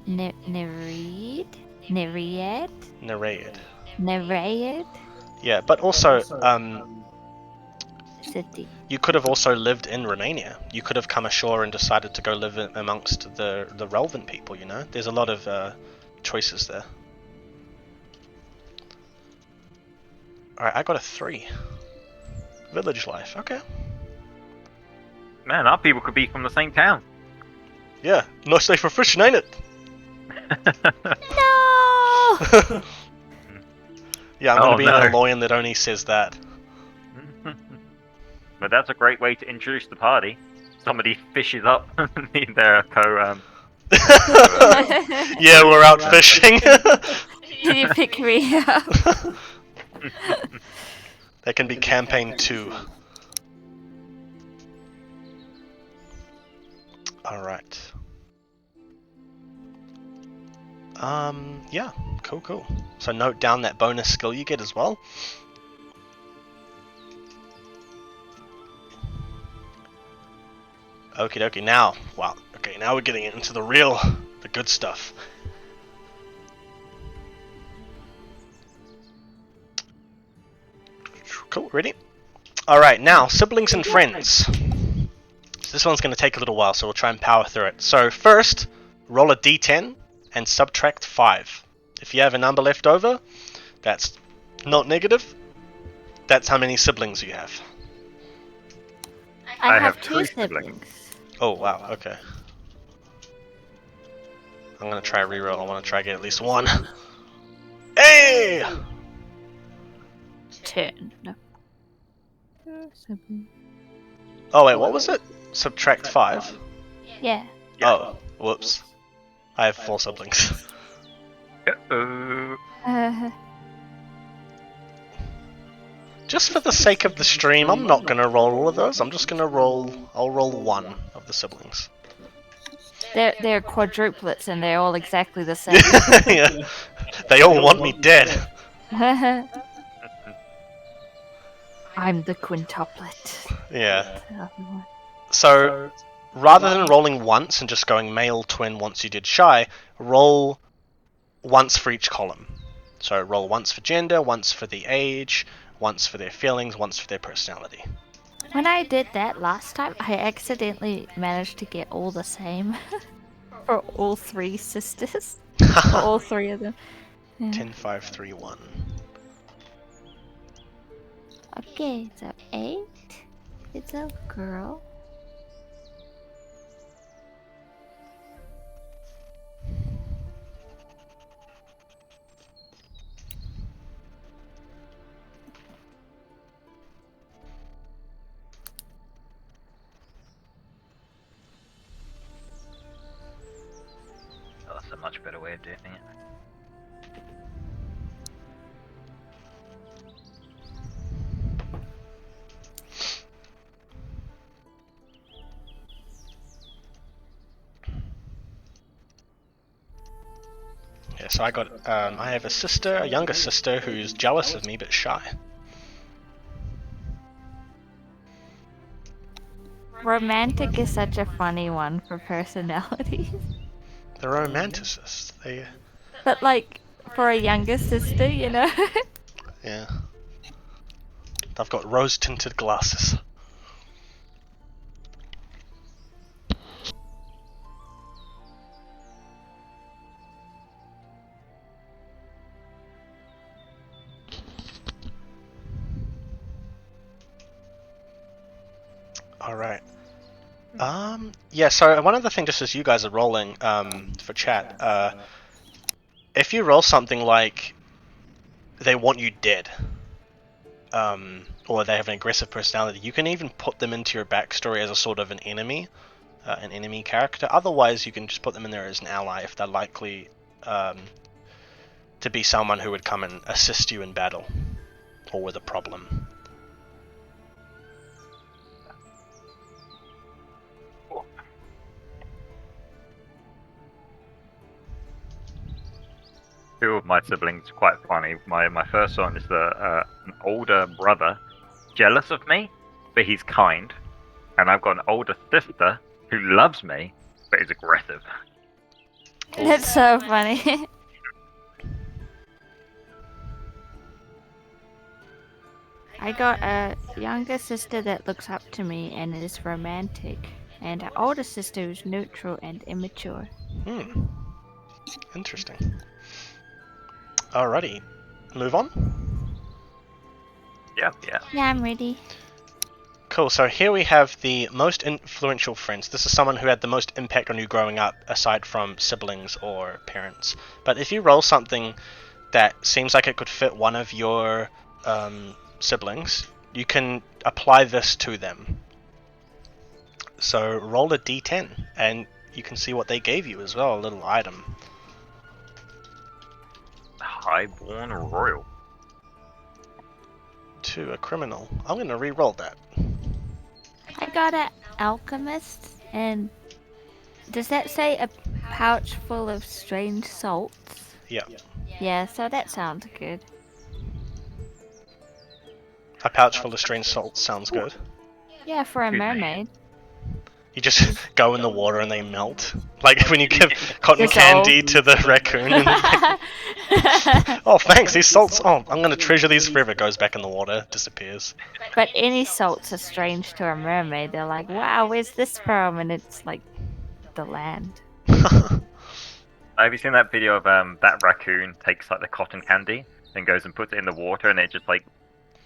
Nereid? Yeah, but also, City. you could have also lived in Romania. You could have come ashore and decided to go live amongst the relevant people, you know? There's a lot of choices there. Alright, I got a 3. Village life, okay. Man, our people could be from the same town. Yeah, nice day for fishing, ain't it? No! Yeah, I'm gonna be no. an Aloyan that only says that. But that's a great way to introduce the party. Somebody fishes up their Yeah, we're out fishing. Can you pick me up? That can be campaign 2. Alright. Yeah, cool. So note down that bonus skill you get as well. Okie dokie, now we're getting into the good stuff. Cool, ready? Alright, now, siblings and friends. So this one's going to take a little while, so we'll try and power through it. So first, roll a d10 and subtract 5. If you have a number left over, that's not negative. That's how many siblings you have. I have 3 2 siblings. Oh, wow, okay. I'm going to try reroll. I want to try get at least 1. Hey! 10. No. 7. Oh, wait, what was it? Subtract 5? Yeah. Oh, whoops. I have 4 siblings. Uh-oh. Just for the sake of the stream, I'm not going to roll all of those. I'm just going to I'll roll 1 of the siblings. They're quadruplets and they're all exactly the same. Yeah. They all want me dead. I'm the quintuplet. Yeah. So, rather than rolling once and just going male twin once you did shy, roll once for each column. So roll once for gender, once for the age, once for their feelings, once for their personality. When I did that last time, I accidentally managed to get all the same for all 3 sisters. For all 3 of them. Yeah. 10, 5, 3, 1. Okay, so 8. It's a girl. Oh, that's a much better way of doing it. Yeah, so I have a younger sister who's jealous of me but shy. Romantic is such a funny one for personalities. They're romanticists. But like, for a younger sister, you know? Yeah. I've got rose-tinted glasses. Alright. Yeah, so one other thing, just as you guys are rolling, for chat, if you roll something like they want you dead, or they have an aggressive personality, you can even put them into your backstory as a sort of an enemy character. Otherwise, you can just put them in there as an ally if they're likely to be someone who would come and assist you in battle or with a problem. Two of my siblings are quite funny. My first one is an older brother, jealous of me, but he's kind. And I've got an older sister who loves me, but is aggressive. That's so funny. I got a younger sister that looks up to me and is romantic, and an older sister who's neutral and immature. Interesting. Alrighty, move on. Yeah. Yeah, I'm ready. Cool, so here we have the most influential friends. This is someone who had the most impact on you growing up, aside from siblings or parents. But if you roll something that seems like it could fit one of your siblings, you can apply this to them. So roll a d10, and you can see what they gave you as well, a little item. Highborn Royal. To a criminal. I'm going to re-roll that. I got an alchemist, and does that say a pouch full of strange salts? Yeah. Yeah, so that sounds good. A pouch full of strange salts sounds good. Yeah, for a Excuse me. mermaid. You just go in the water and they melt. Like when you give cotton Dissolve. candy to the raccoon. And oh, thanks, these salts. Oh, I'm going to treasure these forever. Goes back in the water, disappears. But any salts are strange to a mermaid. They're like, wow, where's this from? And it's like the land. Have you seen that video of that raccoon takes like the cotton candy and goes and puts it in the water and it just like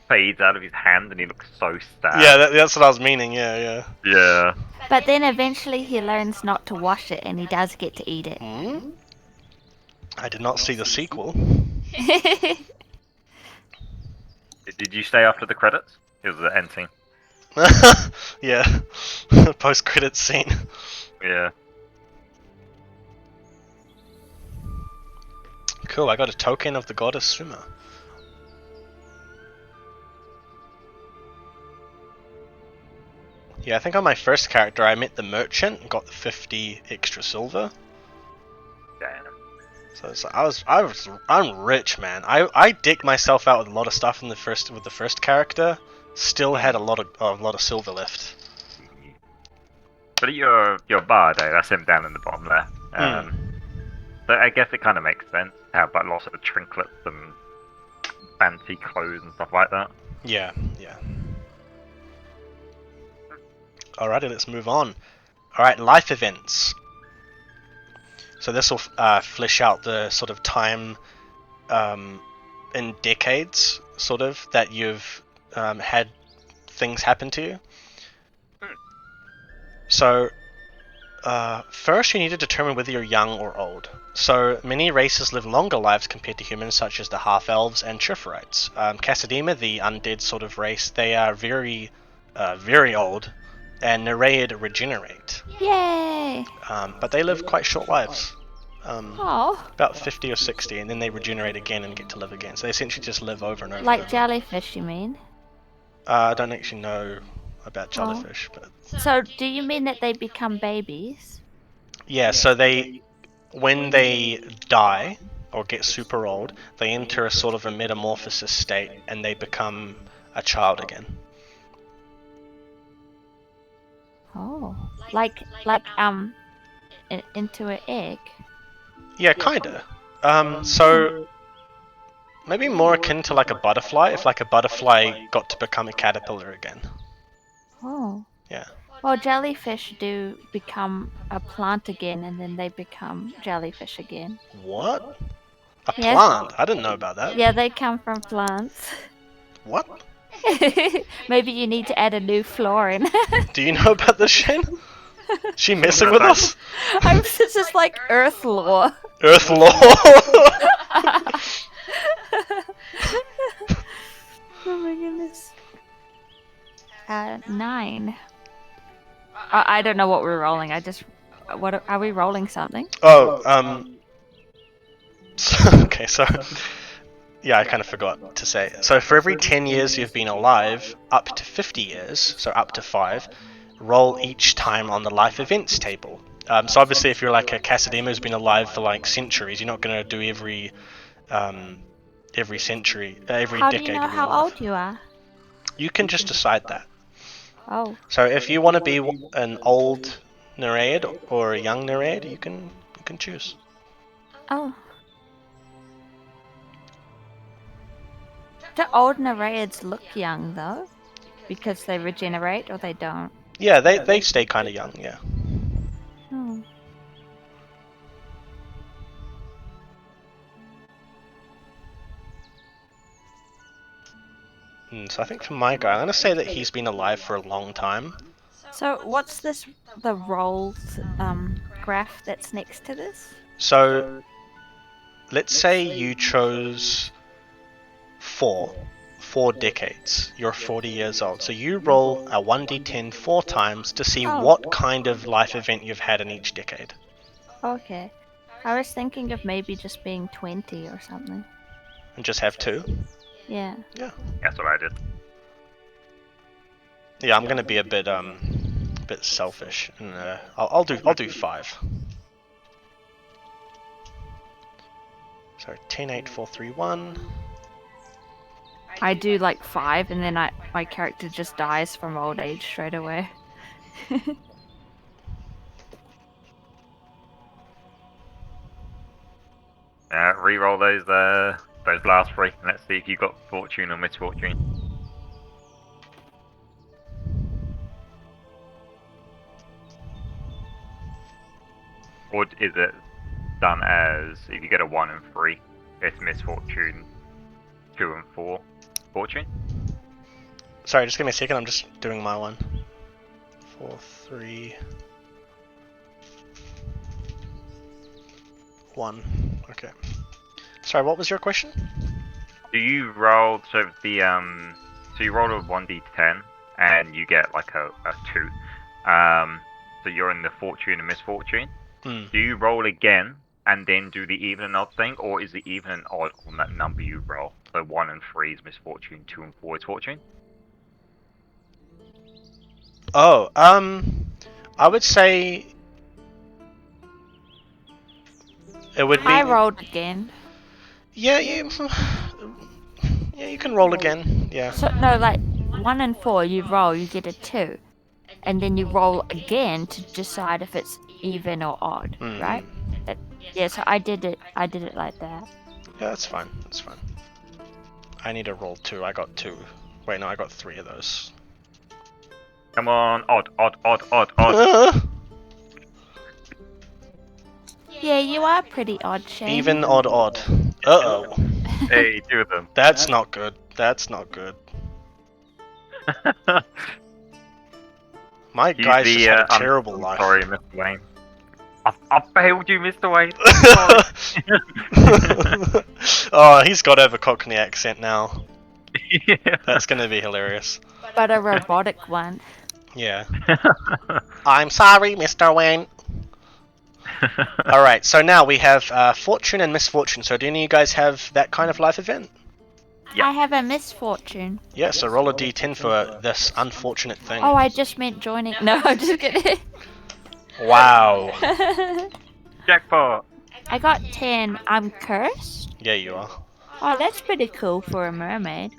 fades out of his hand and he looks so sad? Yeah, that's what I was meaning, yeah. Yeah. But then eventually he learns not to wash it and he does get to eat it. I did not see the sequel. Did you stay after the credits? It was the end scene. Yeah. Post-credits scene. Yeah. Cool, I got a token of the goddess Suma. Yeah, I think on my first character I met the merchant and got the 50 extra silver. Damn. So it's like, I'm rich, man. I decked myself out with a lot of stuff with the first character. Still had a lot of silver left. But your bard, that's him down in the bottom there. But I guess it kind of makes sense to have like lots of trinkets and fancy clothes and stuff like that. Yeah. Alrighty, let's move on. Alright, life events. So this will flesh out the sort of time in decades, sort of, that you've had things happen to you. So, first you need to determine whether you're young or old. So, many races live longer lives compared to humans, such as the half-elves and Chiferites. Casadema, the undead sort of race, they are very, very old, and Nereid regenerate. Yay! But they live quite short lives. Oh, About 50 or 60, and then they regenerate again and get to live again. So they essentially just live over and over. like jellyfish, you mean? I don't actually know about jellyfish, but So do you mean that they become babies? yeah. So when they die or get super old, they enter a sort of a metamorphosis state, and they become a child again. Oh, into an egg. Yeah, kinda. So Maybe more akin to like a butterfly, if like a butterfly got to become a caterpillar again. Oh. Yeah. Well, jellyfish do become a plant again, and then they become jellyfish again. What? A Yeah. plant? I didn't know about that. Yeah, they come from plants. What? Maybe you need to add a new floor in. Do you know about this, Shane? She messing with us? This is like Earth lore. Earth law. Oh my goodness. 9. I don't know what we're rolling. What are we rolling something? Oh, okay, so yeah, I kind of forgot to say. So for every 10 years you've been alive, up to 50 years, so up to 5, roll each time on the life events table. So obviously if you're like a Casadema who's been alive for like centuries, you're not going to do every century, every How do decade you know you've been how alive. old you are? You can just decide that. Oh. So if you want to be an old Nereid or a young Nereid, you can choose. Oh. Do old Nereids look young though? Because they regenerate or they don't? Yeah, they stay kind of young, yeah. Oh. So I think for my guy, I'm going to say that he's been alive for a long time. So what's the roles graph that's next to this? So let's say you chose 4 decades. You're 40 years old. So you roll a 1d10 4 times to see what kind of life event you've had in each decade. Okay. I was thinking of maybe just being 20 or something. And just have 2. Yeah. Yeah. That's what I did. Yeah, I'm going to be a bit selfish, and I'll do 5. So 10, 8, 4, 3, 1. I do like 5 and then my character just dies from old age straight away. Reroll those last 3. And let's see if you got fortune or misfortune. Or is it done as if you get a 1 and 3, it's misfortune, 2 and 4, fortune? Sorry, just give me a second. I'm just doing my one. 4, 3, 1. Okay. Sorry, what was your question? Do you roll so you roll a 1d10 and you get like a 2. So you're in the fortune and misfortune. Do you roll again and then do the even and odd thing, or is it even and odd on that number you roll? So 1 and 3 is misfortune, 2 and 4 is fortune. Oh, I would say it would be. I rolled again. Yeah, you can roll again. Yeah. So no, like 1 and 4, you roll, you get a 2, and then you roll again to decide if it's even or odd, right? Yeah, so I did it like that. Yeah, that's fine. That's fine. I need to roll 2. I got 2. Wait, no, I got 3 of those. Come on, odd. Yeah, you are pretty odd, Shane. Even, odd. Uh-oh. Hey, 2 of them. That's not good. That's not good. My guy's just had a terrible life. Sorry, Mr. Wayne. I failed you, Mr. Wayne. Oh, he's got to have a Cockney accent now. Yeah. That's going to be hilarious. But a robotic one. Yeah. I'm sorry, Mr. Wayne. Alright, so now we have fortune and misfortune. So do any of you guys have that kind of life event? Yeah. I have a misfortune. Yeah, so roll a d10 for this unfortunate thing. Oh, I just meant joining. No, I'm just kidding. Wow. Jackpot. I got 10. I'm cursed? Yeah, you are. Oh, that's pretty cool for a mermaid.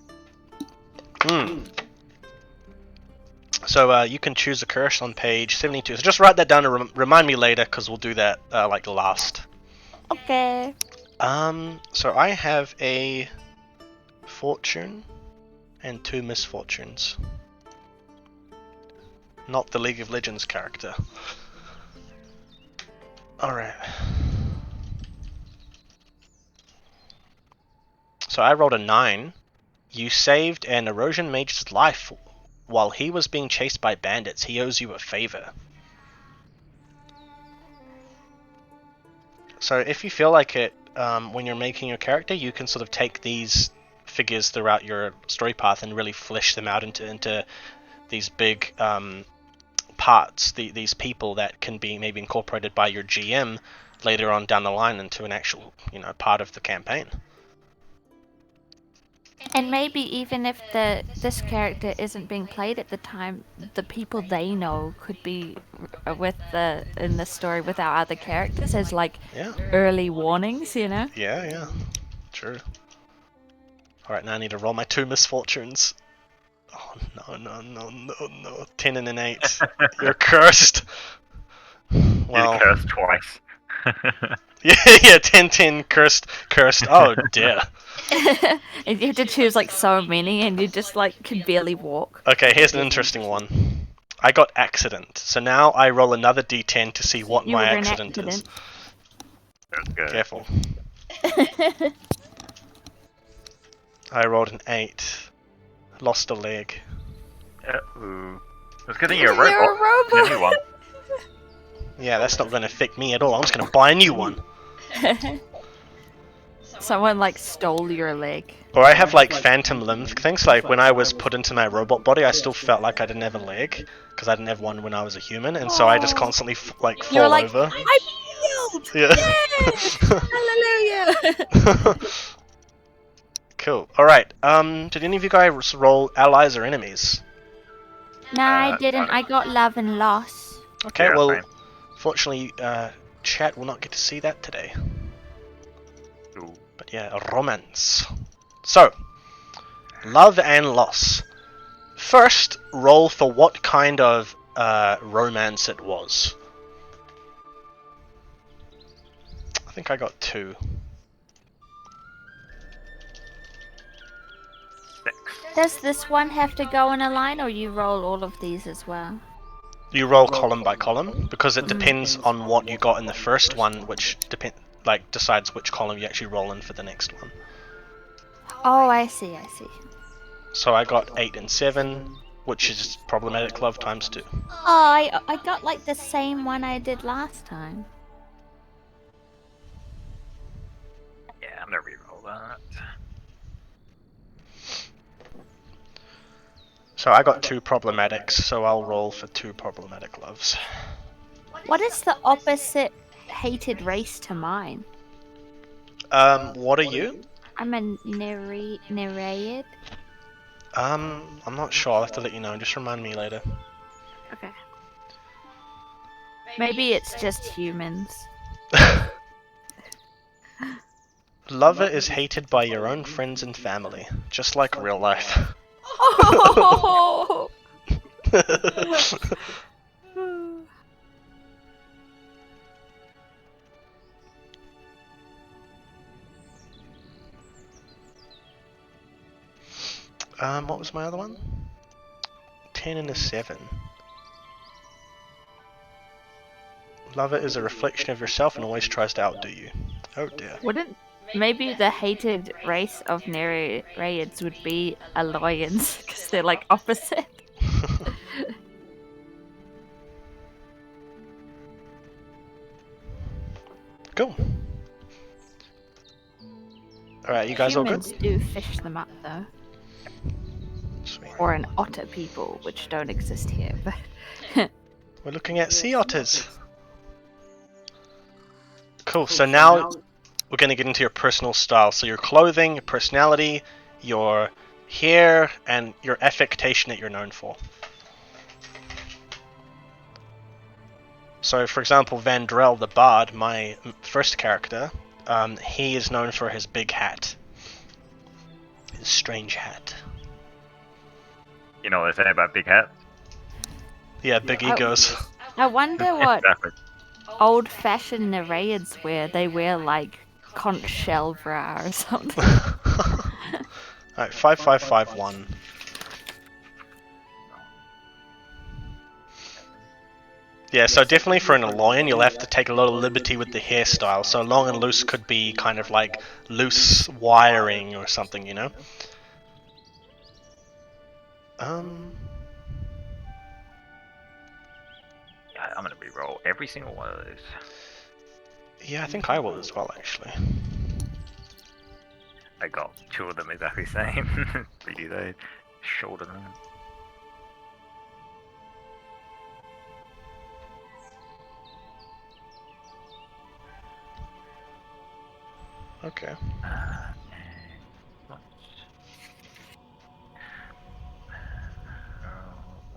So you can choose a curse on page 72. So just write that down and remind me later, because we'll do that like last. Okay. So I have a fortune, and 2 misfortunes. Not the League of Legends character. Alright. So I rolled a 9. You saved an erosion mage's life while he was being chased by bandits. He owes you a favor. So if you feel like it, when you're making your character, you can sort of take these figures throughout your story path and really flesh them out into these big parts, these people that can be maybe incorporated by your GM later on down the line into an actual, part of the campaign. And maybe even if this character isn't being played at the time, the people they know could be in the story with our other characters as early warnings, Yeah, true. Alright, now I need to roll my 2 misfortunes. Oh, no. 10 and an 8. You're cursed. Well, You're cursed twice. yeah, 10, cursed. Oh dear. And you have to choose so many, and you just can barely walk. Okay, here's an interesting one. I got accident, so now I roll another d10 to see what my accident is. That's good. Careful. I rolled an 8. Lost a leg. Uh-oh. It's good thing you're a robot. You're a A new one. Yeah, that's not going to affect me at all. I'm just going to buy a new one. Someone stole your leg. Or I have phantom limb things. When I was put into my robot body, I still felt like I didn't have a leg because I didn't have one when I was a human, and so I just constantly fall over. I'm healed. Yeah. Hallelujah. Cool. All right. Did any of you guys roll allies or enemies? No, I didn't. I got love and loss. Okay. Yeah, well, same. fortunately, chat will not get to see that today. Ooh. But yeah, a romance. So, love and loss. First, roll for what kind of romance it was. I think I got 2. 6. Does this one have to go in a line, or you roll all of these as well? You roll column by column because it depends on what you got in the first one, which decides which column you actually roll in for the next one. Oh, I see. So I got 8 and 7, which is problematic love times 2. Oh, I got the same one I did last time. Yeah, I'm gonna reroll that. So I got 2 problematics, so I'll roll for 2 problematic loves. What is the opposite hated race to mine? What are you? I'm a Nereid. I'm not sure. I'll have to let you know. Just remind me later. Okay. Maybe it's just humans. Lover is hated by your own friends and family, just like real life. Oh! What was my other one? 10 and a 7. Lover is a reflection of yourself and always tries to outdo you. Oh dear. Wouldn't maybe the hated race of Nereids would be Alliance, because they're opposite? Cool. Alright, you guys all good? Humans do fish them up, though. Sweet. Or an otter people, which don't exist here, but... We're looking at sea otters. Cool, so now we're going to get into your personal style. So your clothing, your personality, your hair, and your affectation that you're known for. So for example, Vandrel the Bard, my first character, he is known for his big hat. His strange hat. You know what they say about big hats? Yeah, big egos. I wonder what Exactly. old-fashioned Nereids wear. They wear, conch shell bra or something. Alright, 5551. Yeah, so definitely for an Aloyan, you'll have to take a lot of liberty with the hairstyle. So long and loose could be kind of like loose wiring or something, you know? Yeah, I'm gonna re-roll every single one of those. Yeah, I think I will as well, actually. I got 2 of them exactly the same. 3D those. Shoulder them. Okay. And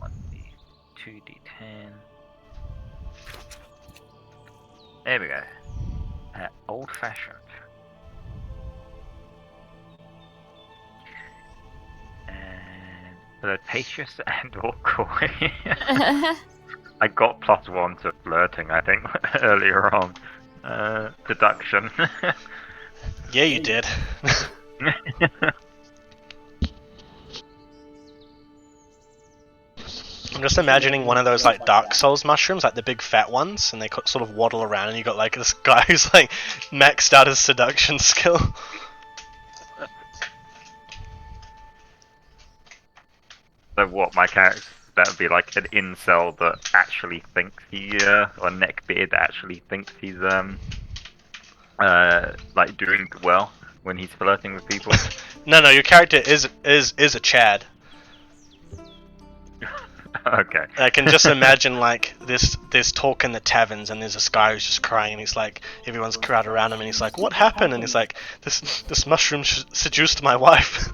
1D, 2D10. There we go. Old fashioned. And flirtatious and or coy. I got +1 to flirting, I think, earlier on. Deduction. Yeah, you did. I'm just imagining one of those like Dark Souls mushrooms, like the big fat ones, and they sort of waddle around, and you got like this guy who's like maxed out his seduction skill. So what, my character, that would be like an incel that actually thinks he, or neckbeard that actually thinks he's, like doing well when he's flirting with people. No, your character is a Chad. Okay. I can just imagine like there's talk in the taverns, and there's this guy who's just crying, and he's like, everyone's crowded around him, and he's like, what happened? And he's like, this mushroom seduced my wife.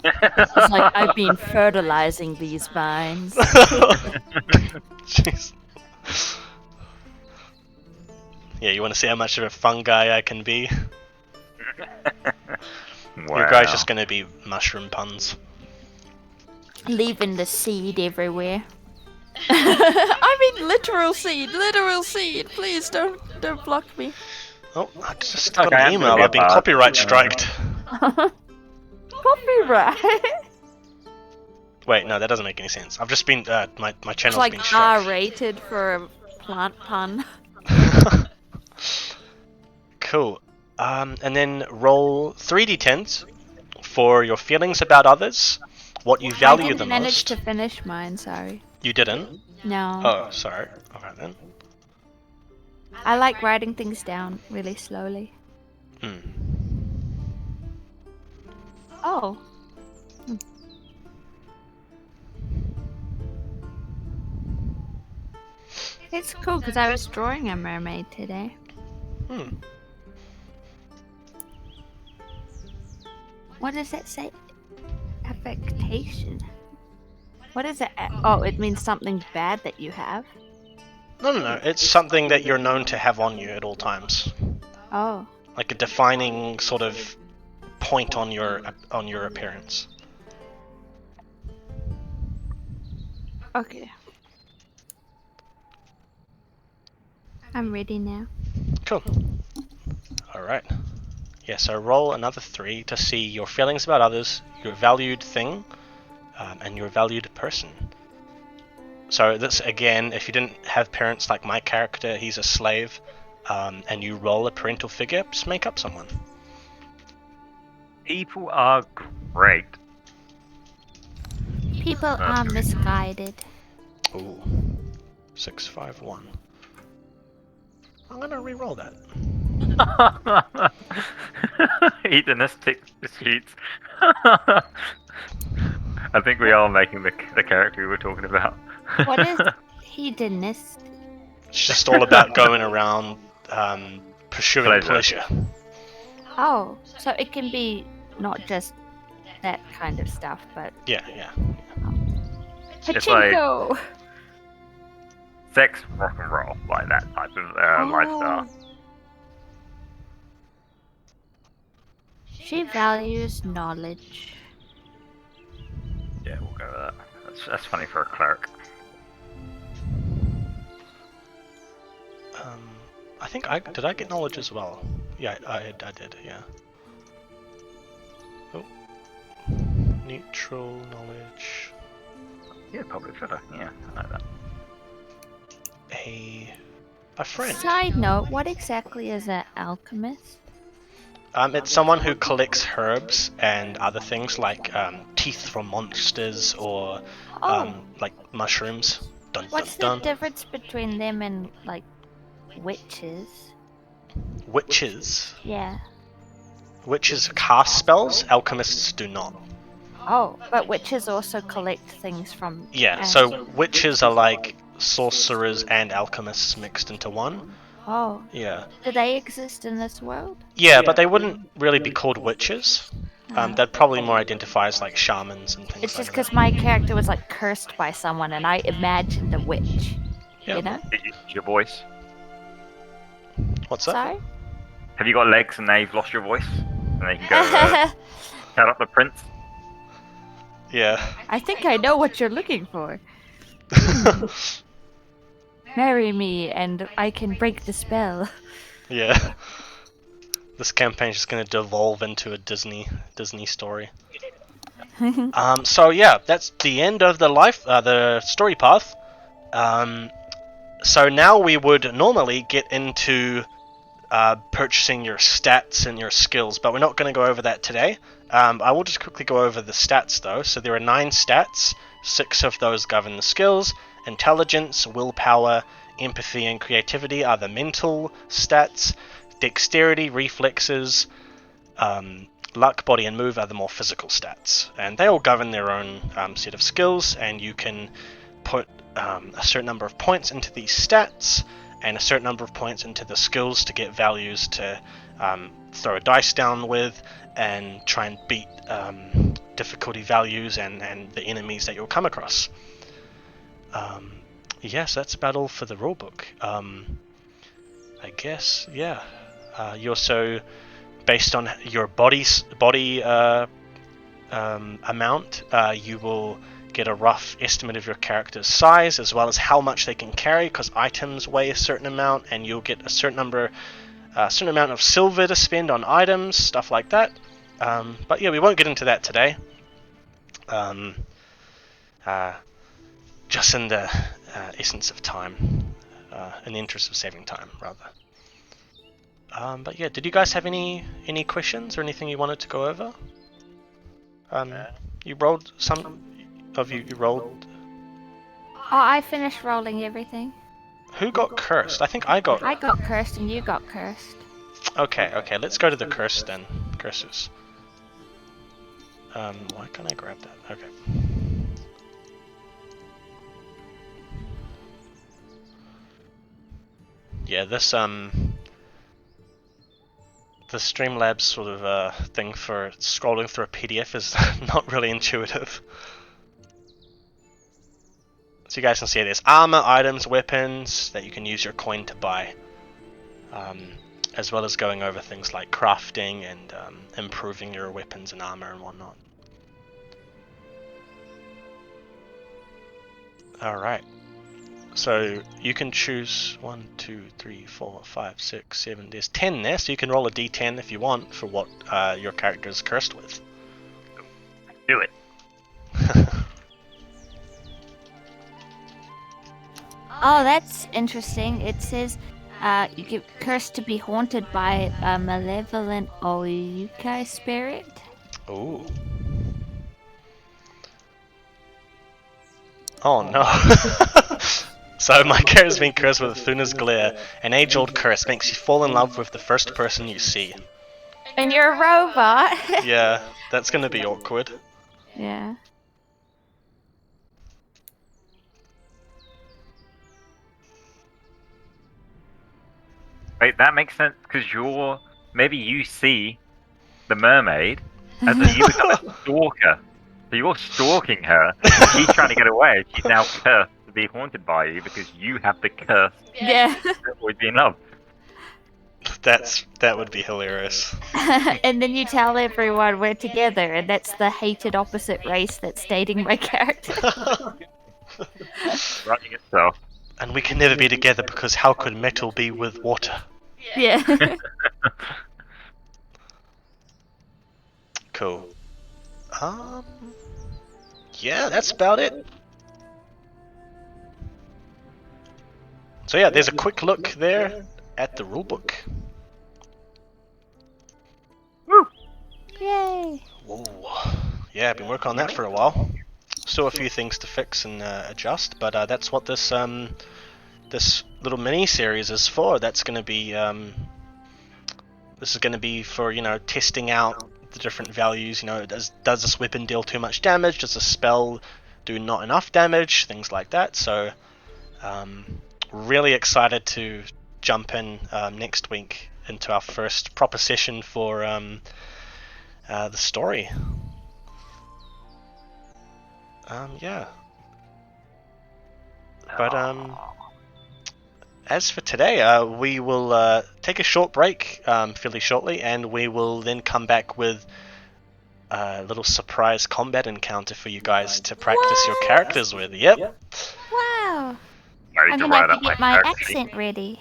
It's like, I've been fertilizing these vines. Jeez. Yeah, you want to see how much of a fun guy I can be? Wow. Your guy's just gonna be mushroom puns. Leaving the seed everywhere. I mean literal seed, please don't block me. Oh, I just got Okay, an I'm email. gonna be I've been a bad- copyright striked. Copyright. Wait, no, that doesn't make any sense. I've just been my It's channel's like been struck. R-rated for a plant pun. Cool. And then roll 3d10s for your feelings about others, what you I value didn't the manage most. to finish mine, sorry. You didn't? No. Oh, sorry. Alright then. I like writing things down really slowly. Hmm. Oh. It's cool because I was drawing a mermaid today. Hmm. What does it say? Affectation. What is it? Oh, it means something bad that you have. No. It's something that you're known to have on you at all times. Oh. Like a defining sort of point on your appearance. Okay. I'm ready now. Cool. Alright. Yeah, so roll another 3 to see your feelings about others, your valued thing, and your valued person. So this, again, if you didn't have parents like my character, he's a slave, and you roll a parental figure, just make up someone. People are great. People are misguided. Ooh. 651. I'm gonna re-roll that. Hedonistic pursuits. I think we are making the character we were talking about. What is hedonist? It's just all about going around pursuing pleasure. Oh, so it can be not just that kind of stuff, but Yeah. It's like- pachinko. Sex, rock and roll, like that type of lifestyle. She values knowledge. Yeah, we'll go with that. That's funny for a cleric. I think did I get knowledge as well? Yeah, I did. Yeah. Oh. Neutral knowledge. Yeah, public filler. Yeah, I like that. A friend. Side note, what exactly is an alchemist? It's someone who collects herbs and other things like teeth from monsters or Oh, like mushrooms. Dun, what's dun, the dun. difference between them and, like, witches? Witches. Yeah. Witches cast spells. Alchemists do not. Oh, but witches also collect things from... Yeah, and- so witches are like sorcerers and alchemists mixed into one. Oh, Yeah. do they exist in this world? Yeah, but they wouldn't really be called witches. Ah. They'd probably more identify as like shamans and things It's just like because that. my character was, like, cursed by someone and I imagined a witch. Yeah. You know? Did you lose your voice? What's that? Sorry? Have you got legs and now you've lost your voice? And then you can go shout up the prince? Yeah. I think I know what you're looking for. Marry me and I can break the spell. Yeah. This campaign's just going to devolve into a Disney story. So yeah, that's the end of the story path. So now we would normally get into purchasing your stats and your skills, but we're not going to go over that today. I will just quickly go over the stats though. So there are 9 stats. 6 of those govern the skills. Intelligence, willpower, empathy, and creativity are the mental stats. Dexterity, reflexes, luck, body, and move are the more physical stats. And they all govern their own set of skills, and you can put a certain number of points into these stats and a certain number of points into the skills to get values to throw a dice down with and try and beat difficulty values and the enemies that you'll come across. Yes, that's about all for the rulebook. I guess, yeah. You also, based on your body amount, you will get a rough estimate of your character's size as well as how much they can carry, because items weigh a certain amount, and you'll get a certain amount of silver to spend on items, stuff like that. But yeah, we won't get into that today. Just in the essence of time, in the interest of saving time, rather. But yeah, did you guys have any questions or anything you wanted to go over? You rolled some of you rolled. Oh, I finished rolling everything. Who got cursed? I think I got. I got cursed and you got cursed. Okay, let's go to the curse then. Curses. Why can't I grab that? Okay. Yeah, this the Streamlabs sort of thing for scrolling through a PDF is not really intuitive. So you guys can see there's armor, items, weapons that you can use your coin to buy, as well as going over things like crafting and improving your weapons and armor and whatnot. Alright. So you can choose 1, 2, 3, 4, 5, 6, 7. There's 10 there, so you can roll a d10 if you want for what your character is cursed with. Do it. Oh, that's interesting. It says you get cursed to be haunted by a malevolent Oyukai spirit. Ooh. Oh no. So my character's been cursed with Thuna's glare. An age-old curse makes you fall in love with the first person you see. And you're a robot. Yeah, that's gonna be awkward. Yeah. Wait, that makes sense because maybe you see the mermaid as if you become a stalker. So you're stalking her. And she's trying to get away. She's now cursed to be haunted by you because you have the curse Yeah. to always be in love. That would be hilarious. And then you tell everyone we're together, and that's the hated opposite race that's dating my character. Running itself. And we can never be together because how could metal be with water? Yeah. Cool. yeah, that's about it. So yeah, there's a quick look there at the rulebook. Yay! Whoa. Yeah, I've been working on that for a while. Still a few things to fix and adjust, but that's what this this little mini series is for. That's going to be this is going to be for, you know, testing out the different values. You know, does this weapon deal too much damage? Does the spell do not enough damage? Things like that. So really excited to jump in next week into our first proper session for the story. Yeah. But as for today, we will take a short break fairly shortly, and we will then come back with a little surprise combat encounter for you guys to practice your characters with. Yep. Wow! Ready I'm to gonna write have up to get my my character sheet. accent ready.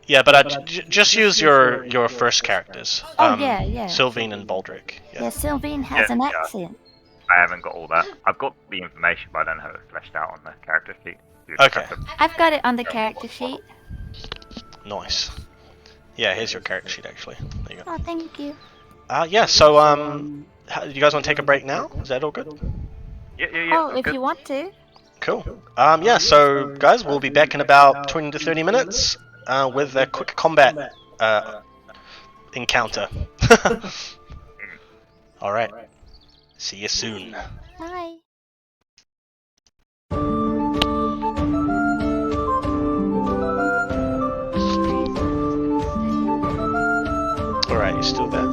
Yeah, but just use your first characters. Oh, yeah. Sylvain and Baldric. Yeah, Sylvain has Yeah, an yeah. accent. I haven't got all that. I've got the information, but I don't have it fleshed out on the character sheet. Okay. I've got it on the character sheet. Nice. Yeah, here's your character sheet actually. There you go. Oh, thank you. Yeah. So you guys want to take a break now? Is that all good? Yeah. Oh, if good. you want to. Cool. Yeah, so guys, we'll be back in about 20 to 30 minutes with a quick combat encounter. Alright. See you soon. Bye. Alright, you still there?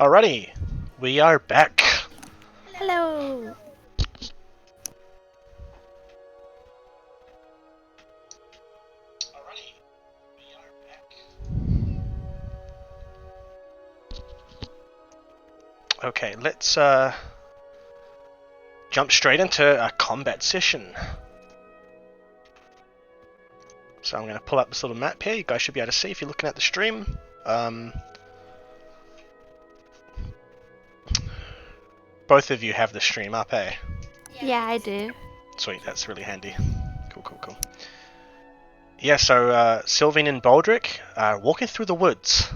Alrighty, we are back. Hello. Okay, let's jump straight into a combat session. So I'm going to pull up this little map here. You guys should be able to see if you're looking at the stream. Both of you have the stream up, eh? Yeah, I do. Sweet, that's really handy. Cool. Yeah, so Sylvain and Baldric are walking through the woods.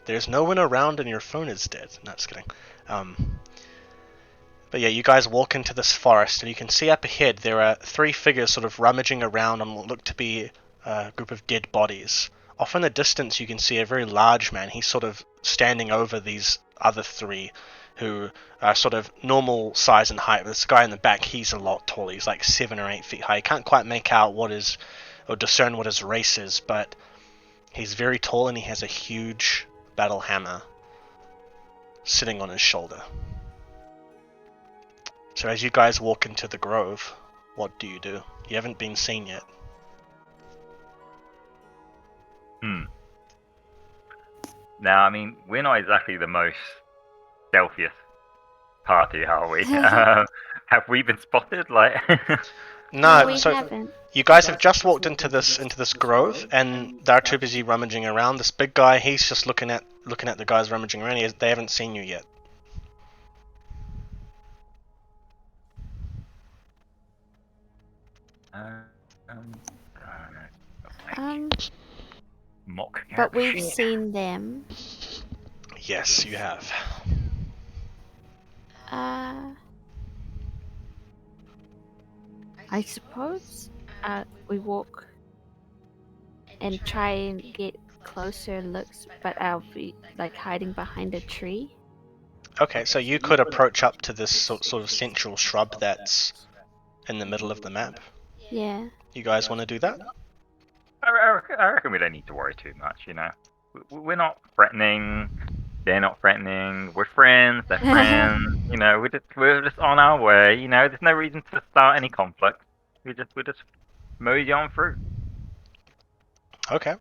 There's no one around and your phone is dead. No, just kidding. But yeah, you guys walk into this forest and you can see up ahead there are three figures sort of rummaging around on what look to be a group of dead bodies. Off in the distance you can see a very large man. He's sort of standing over these other three who are sort of normal size and height. This guy in the back, he's a lot taller. He's like 7 or 8 feet high. You can't quite make out what is, or discern what his race is, but he's very tall and he has a huge battle hammer sitting on his shoulder. So as you guys walk into the grove, what do? You haven't been seen yet. Now, I mean, we're not exactly the most stealthiest party, are we? Have we been spotted? Like, No, we so haven't. you guys have just walked into this grove, and they're too busy rummaging around. This big guy, he's just looking at the guys rummaging around. They haven't seen you yet. mock. But we've character. seen them. Yes, you have. I suppose we walk and try and get closer looks, but I'll be like hiding behind a tree. Okay, so you could approach up to this sort of central shrub that's in the middle of the map. Yeah. You guys want to do that? I reckon we don't need to worry too much, you know. We're not threatening. They're not threatening. We're friends. They're friends. You know, we're just on our way. You know, there's no reason to start any conflict. We just mosey on through. Okay.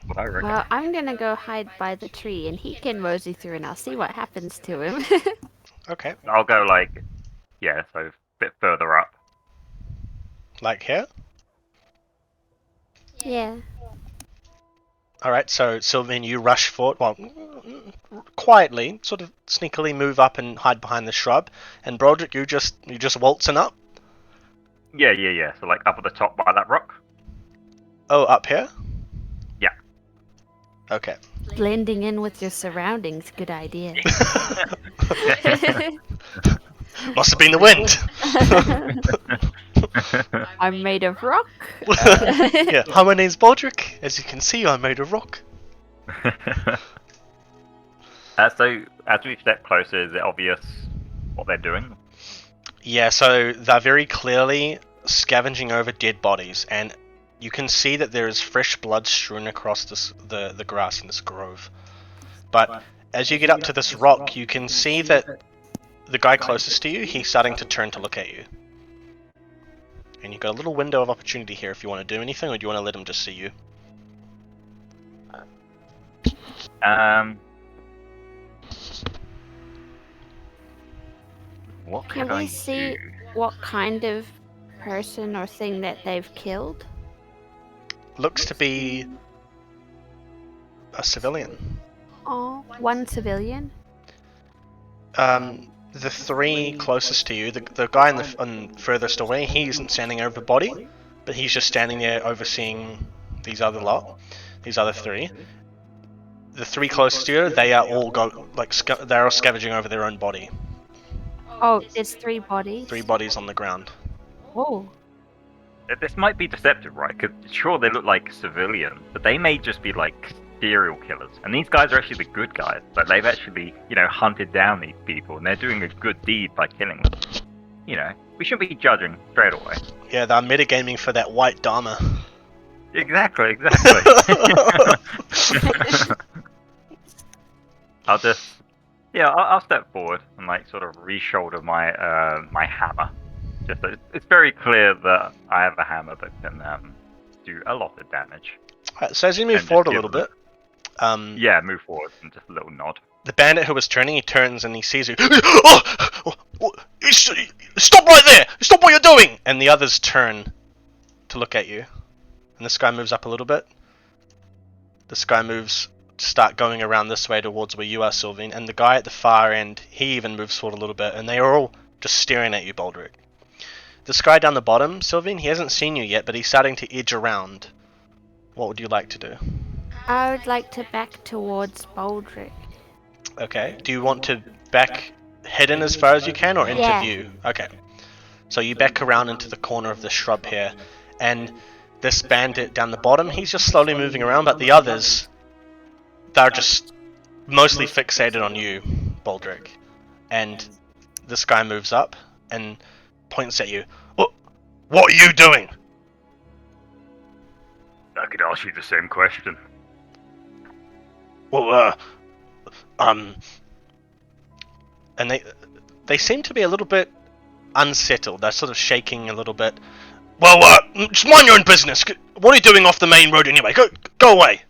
What I reckon. Well, I'm gonna go hide by the tree, and he can mosey through, and I'll see what happens to him. Okay. I'll go so a bit further up. Like here? Yeah. Alright, so Sylvain, you rush forward, well, quietly, sort of sneakily move up and hide behind the shrub, and Broderick, you just waltzing up? Yeah. So like up at the top by that rock. Oh, up here? Yeah. Okay. Blending in with your surroundings, good idea. Must have been the wind! I'm made of rock. Yeah, hi, my name's Baldric. As you can see, I'm made of rock. So as we step closer, is it obvious what they're doing? Yeah, so they're very clearly scavenging over dead bodies, and you can see that there is fresh blood strewn across the grass in this grove. But as you get up to this rock, you can see that the guy closest to you, he's starting to turn to look at you. And you've got a little window of opportunity here if you want to do anything, or do you want to let him just see you? What Can can we I see do? what kind of person or thing that they've killed? Looks to be a civilian. Oh, one civilian. The three closest to you, the guy on furthest away, he isn't standing over the body, but he's just standing there overseeing these other three. The three closest to you, they are all they're all scavenging over their own body. Oh, it's 3 bodies. 3 bodies on the ground. Oh. This might be deceptive, right? Because sure, they look like civilians, but they may just be like serial killers. And these guys are actually the good guys. But they've actually, hunted down these people, and they're doing a good deed by killing them. We shouldn't be judging straight away. Yeah, they're metagaming for that white Dharma. Exactly. I'll just Yeah, I'll step forward and like sort of re-shoulder my my hammer. Just so it's very clear that I have a hammer that can do a lot of damage. Alright, so as you move And forward just a little give bit, Yeah, move forward and just a little nod. the bandit who was turning, he turns and he sees you. Oh, stop right there! Stop what you're doing! And the others turn to look at you. And this guy moves up a little bit. This guy moves to start going around this way towards where you are, Sylvain. And the guy at the far end, he even moves forward a little bit. And they are all just staring at you, Baldric. This guy down the bottom, Sylvain, he hasn't seen you yet, but he's starting to edge around. What would you like to do? I would like to back towards Baldric. Okay. Do you want to back hidden as far as you can or into Yeah. view? Okay. So you back around into the corner of the shrub here, and this bandit down the bottom, he's just slowly moving around, but the others, they're just mostly fixated on you, Baldric. And this guy moves up and points at you. What are you doing? I could ask you the same question. Well, and they seem to be a little bit unsettled. They're sort of shaking a little bit. Well, just mind your own business. What are you doing off the main road anyway? Go away.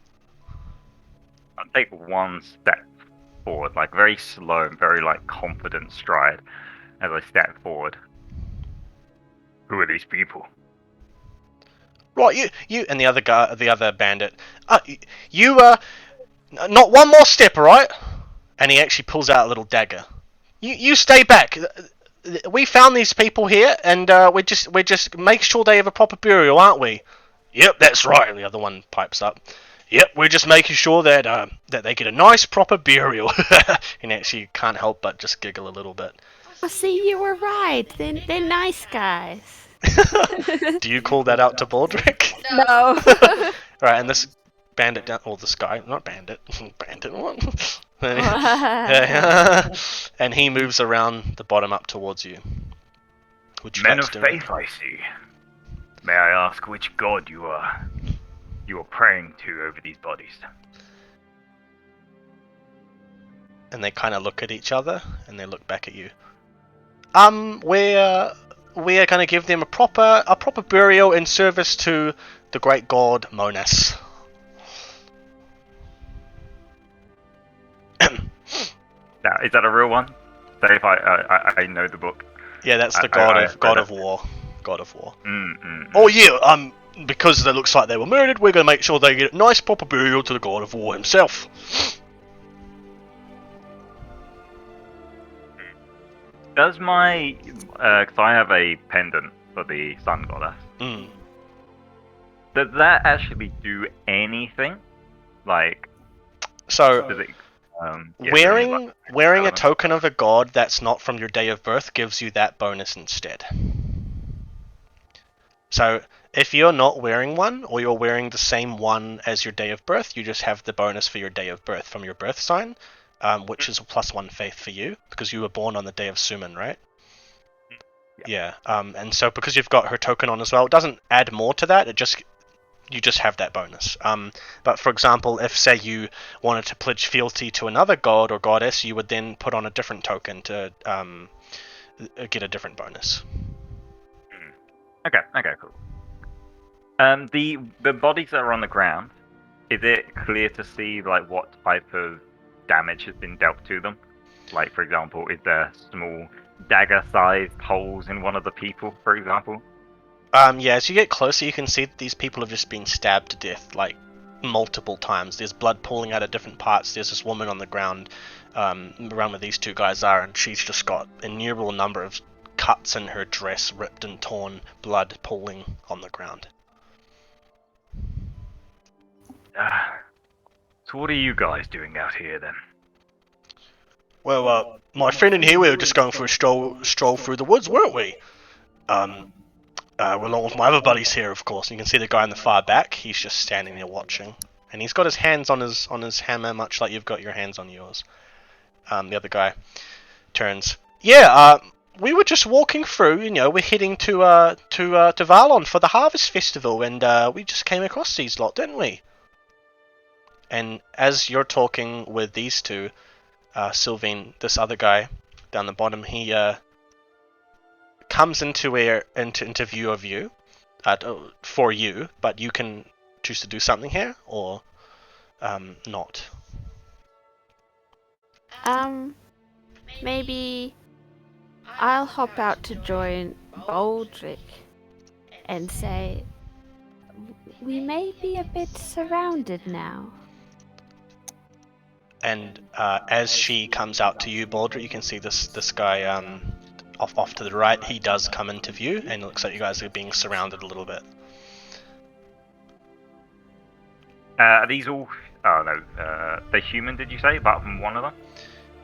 I'll take one step forward, like very slow and very like confident stride as I step forward. Who are these people? Right, you, and the other guy, the other bandit. Not one more step, all right? And he actually pulls out a little dagger. You stay back. We found these people here, and we just make sure they have a proper burial, aren't we? Yep, that's right. And the other one pipes up. Yep, we're just making sure that they get a nice proper burial. And actually can't help but just giggle a little bit. Oh, see, you were right. They're nice guys. Do you call that out to Baldric? No. Right, and this bandit down, or this guy, not bandit, bandit one. And he moves around the bottom up towards you. Would you Men like of to do it? faith, I see. May I ask which god you are praying to over these bodies? And they kind of look at each other, and they look back at you. We're gonna give them a proper burial in service to the great god Monas. Now, is that a real one? So if I know the book. Yeah, that's the I god of war. God of war. Mm. Oh yeah, because it looks like they were murdered, we're gonna make sure they get a nice proper burial to the god of war himself. Does my, because I have a pendant for the sun goddess. Mm. Does that actually do anything? Like, So does it? Yeah, wearing a element. token of a god that's not from your day of birth gives you that bonus instead. So if you're not wearing one, or you're wearing the same one as your day of birth, you just have the bonus for your day of birth from your birth sign, which is a +1 faith for you, because you were born on the day of Suman, right? Yeah. And so because you've got her token on as well, it doesn't add more to that, you just have that bonus. But for example, if say you wanted to pledge fealty to another god or goddess, you would then put on a different token to get a different bonus. Okay, cool. The bodies that are on the ground, is it clear to see like what type of damage has been dealt to them? Like, for example, is there small dagger-sized holes in one of the people, for example? Yeah, as you get closer, you can see that these people have just been stabbed to death, like, multiple times. There's blood pooling out of different parts. There's this woman on the ground, around where these two guys are, and she's just got an innumerable number of cuts in her dress, ripped and torn, blood pooling on the ground. So what are you guys doing out here, then? Well, my friend and here, we were just going for a stroll through the woods, weren't we? Along with my other buddies here, of course. You can see the guy in the far back. He's just standing there watching, and he's got his hands on his hammer, much like you've got your hands on yours. The other guy turns. Yeah, we were just walking through. You know, we're heading to Varlon for the Harvest Festival, and we just came across these lot, didn't we? And as you're talking with these two, Sylvain, this other guy down the bottom, he comes into view of you, for you, but you can choose to do something here or not. Maybe I'll hop out to join Baldric and say, we may be a bit surrounded now. And as she comes out to you, Baldric, you can see this guy off to the right. He does come into view, and it looks like you guys are being surrounded a little bit. Are these all... Oh, no. They're human, did you say? Apart from one of them?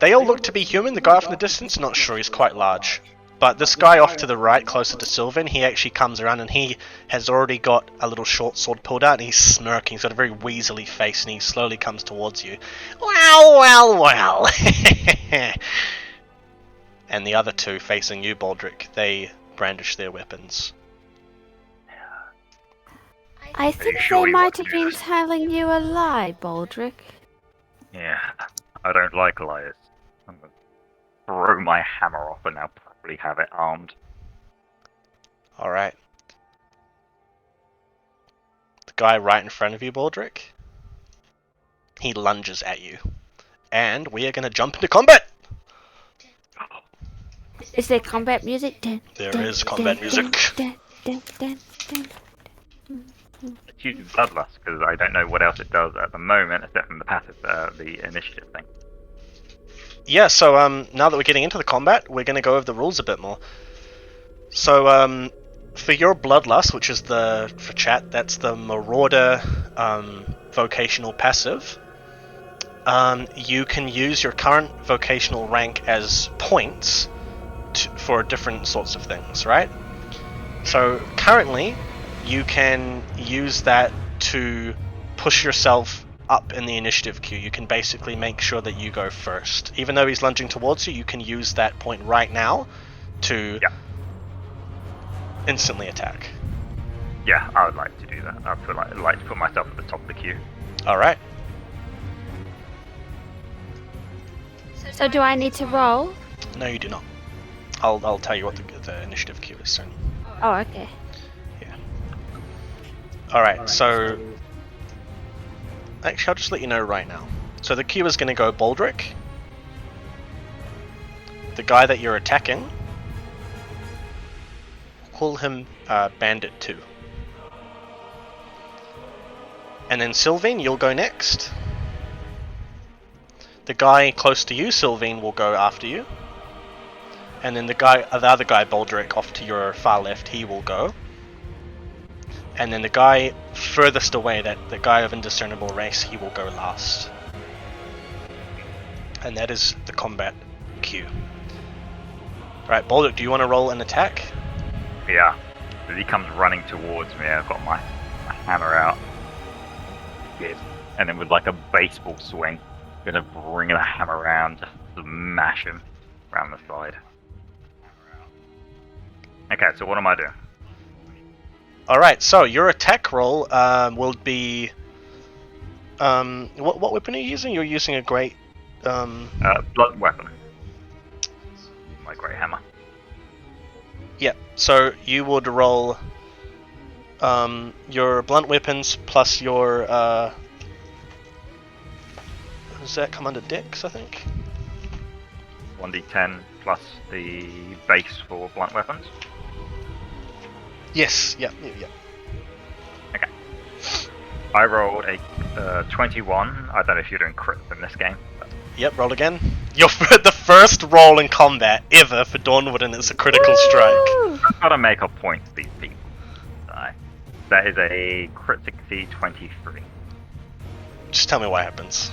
They all look to be human. The guy off in the distance, not sure, he's quite large. But this guy off to the right, closer to Sylvain, he actually comes around and he has already got a little short sword pulled out and he's smirking. He's got a very weaselly face and he slowly comes towards you. Well. And the other two facing you, Baldric, they brandish their weapons. I think sure they you might want have to been do this? telling you a lie, Baldric. Yeah, I don't like liars. I'm gonna throw my hammer off and now probably have it armed. Alright. The guy right in front of you, Baldric, he lunges at you. And we are going to jump into combat! Is there combat music? There is combat music. It's using Bloodlust because I don't know what else it does at the moment except from the passive, the initiative thing. Yeah, so now that we're getting into the combat, we're going to go over the rules a bit more. So for your Bloodlust, which is for chat, that's the Marauder vocational passive. You can use your current vocational rank as points for different sorts of things, right? So currently, you can use that to push yourself up in the initiative queue. You can basically make sure that you go first. Even though he's lunging towards you, you can use that point right now to instantly attack. Yeah, I would like to do that. I'd like to put myself at the top of the queue. Alright. So do I need to roll? No, you do not. I'll tell you what the initiative queue is soon. Oh, okay. Alright, so... Actually, I'll just let you know right now. So the queue is going to go Baldric, the guy that you're attacking, call him Bandit 2. And then Sylvain, you'll go next. The guy close to you, Sylvain, will go after you. And then the other guy, Baldric, off to your far left, he will go. And then the guy furthest away, the guy of indiscernible race, he will go last. And that is the combat queue. Alright, Baldric, do you want to roll an attack? Yeah. As he comes running towards me, I've got my hammer out. Good. And then with like a baseball swing, gonna bring the hammer around, just smash him around the side. Okay, so what am I doing? Alright, so your attack roll will be... what weapon are you using? You're using a great... Blunt weapon. My great hammer. Yeah, so you would roll your blunt weapons plus your... does that come under Dex, I think? 1d10 plus the base for blunt weapons. Yes, yeah. Okay. I rolled a 21. I don't know if you're doing crits in this game. But... Yep, roll again. You're the first roll in combat ever for Dawnward, and it's a critical strike. I've got to make a point to these people. That is a crit succeed 23. Just tell me what happens.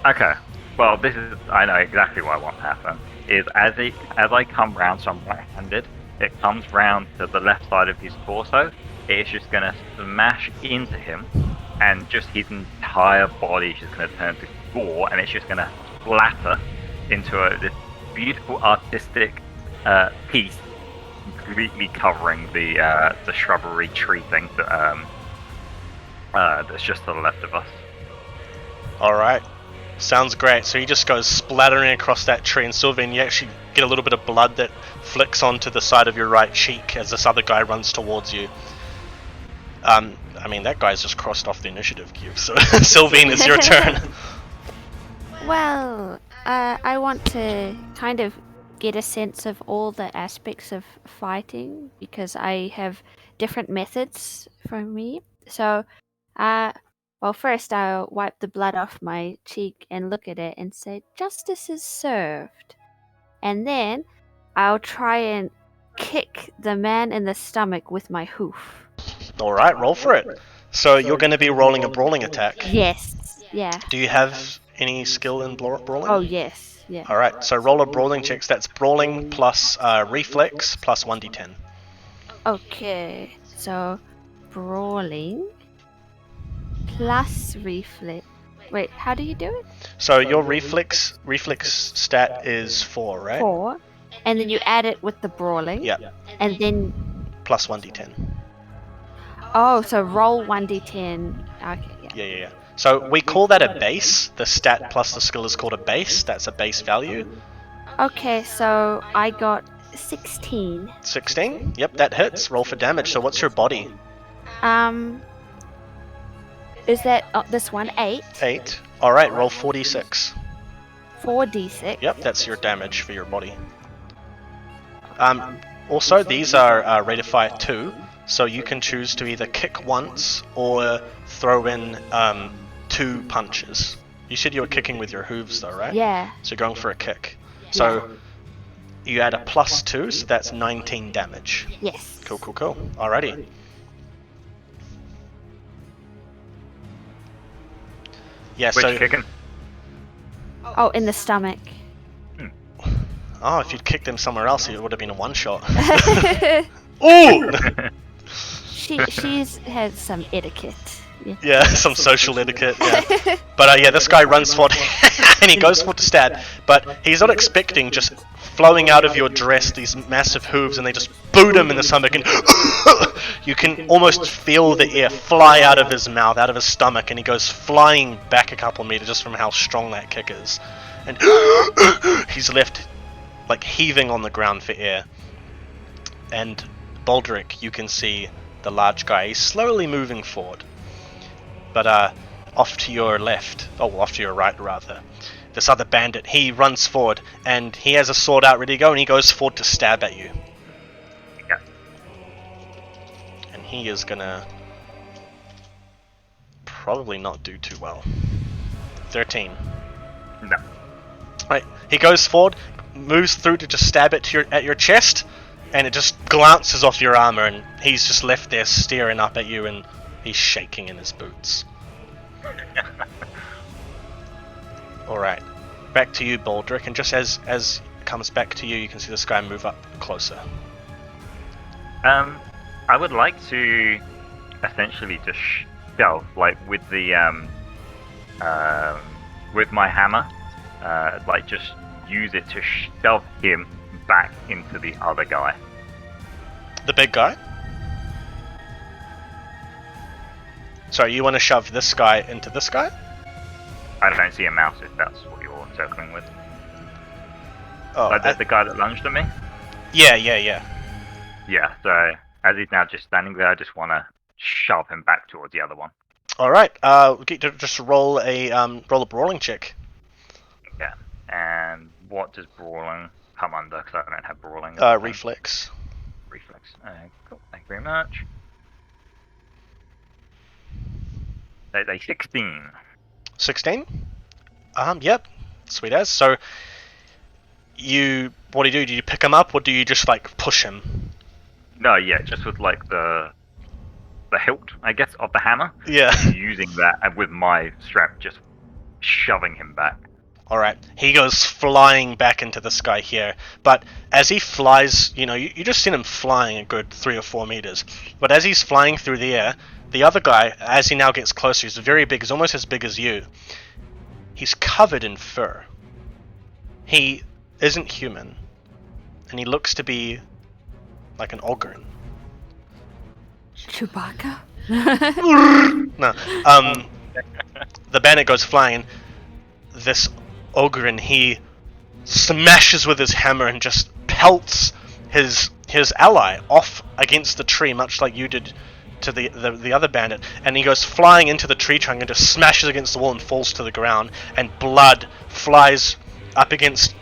Okay. Well, this is... I know exactly what I want to happen. Is as I come round, so I'm right-handed, it comes round to the left side of his torso. It's just going to smash into him, and just his entire body is just going to turn to gore, and it's just going to splatter into this beautiful artistic piece, completely covering the shrubbery tree thing that that's just to the left of us. Alright. Sounds great. So he just goes splattering across that tree, and Sylvain, you actually get a little bit of blood that flicks onto the side of your right cheek as this other guy runs towards you. I mean, that guy's just crossed off the initiative cube, so Sylvain, it's your turn. Well, I want to kind of get a sense of all the aspects of fighting because I have different methods for me. So, well, first I'll wipe the blood off my cheek and look at it and say, "Justice is served." And then I'll try and kick the man in the stomach with my hoof. Alright, roll for it. So you're going to be rolling a brawling attack. Yes, yeah. Do you have any skill in brawling? Oh, yes, yeah. Alright, so roll a brawling check. So that's brawling plus reflex plus 1d10. Okay, so brawling plus reflex. Wait, how do you do it? So your reflex stat is 4, right? 4, and then you add it with the brawling. Yeah, And then, plus 1d10. oh, so roll 1d10. Okay, yeah. Yeah. So we call that a base. The stat plus the skill is called a base. That's a base value. Okay, so I got 16. 16? Yep, that hits. Roll for damage. So what's your body? Is that this one 8? 8. Alright, roll 4d6. 4d6. Yep, that's your damage for your body. Also, these are rate of fire 2, so you can choose to either kick once or throw in 2 punches. You said you were kicking with your hooves though, right? Yeah. So you're going for a kick. So you add a plus 2, so that's 19 damage. Yes. Cool. Alrighty. Yeah, Which so... kicking? Oh, in the stomach. Oh, if you'd kicked him somewhere else, it would have been a one-shot. Ooh! She's had some etiquette. Yeah. Yeah, some social etiquette, yeah. But yeah, this guy runs forward and he goes for to stab, but he's not expecting just flowing out of your dress these massive hooves, and they just boot him in the stomach, and you can almost feel the air fly out of his mouth, out of his stomach, and he goes flying back a couple meters just from how strong that kick is. And he's left like heaving on the ground for air. And Baldric, you can see the large guy. He's slowly moving forward. But off to your left, off to your right rather, this other bandit, he runs forward and he has a sword out ready to go, and he goes forward to stab at you. Yeah. And he is gonna probably not do too well. 13. No. Right, he goes forward, moves through to just stab it at your chest, and it just glances off your armor, and he's just left there staring up at you, and he's shaking in his boots. Alright, back to you, Baldric, and just as it comes back to you, you can see this guy move up closer. I would like to essentially just shove, like with the with my hammer, like just use it to shove him back into the other guy. The big guy? Sorry, you want to shove this guy into this guy? I don't see a mouse if that's what you're circling with. Oh, Like the guy that lunged at me? Yeah. Yeah, so as he's now just standing there, I just want to shove him back towards the other one. Alright, get to just roll a brawling check. Yeah. And what does brawling come under? Because I don't have brawling. Reflex. Reflex. Cool. Thank you very much. They 16. 16? Yep. Sweet as. So, what do you do? Do you pick him up, or do you just, like, push him? No, yeah, just with, like, the hilt, I guess, of the hammer. Yeah. Using that, and with my strap, just shoving him back. Alright, he goes flying back into the sky here, but as he flies, you just seen him flying a good 3 or 4 meters, but as he's flying through the air, the other guy, as he now gets closer, he's very big, he's almost as big as you. He's covered in fur. He isn't human, and he looks to be like an ogre. Chewbacca? No, the bandit goes flying. this Ogren, he smashes with his hammer and just pelts his ally off against the tree, much like you did to the other bandit, and he goes flying into the tree trunk and just smashes against the wall and falls to the ground, and blood flies up against,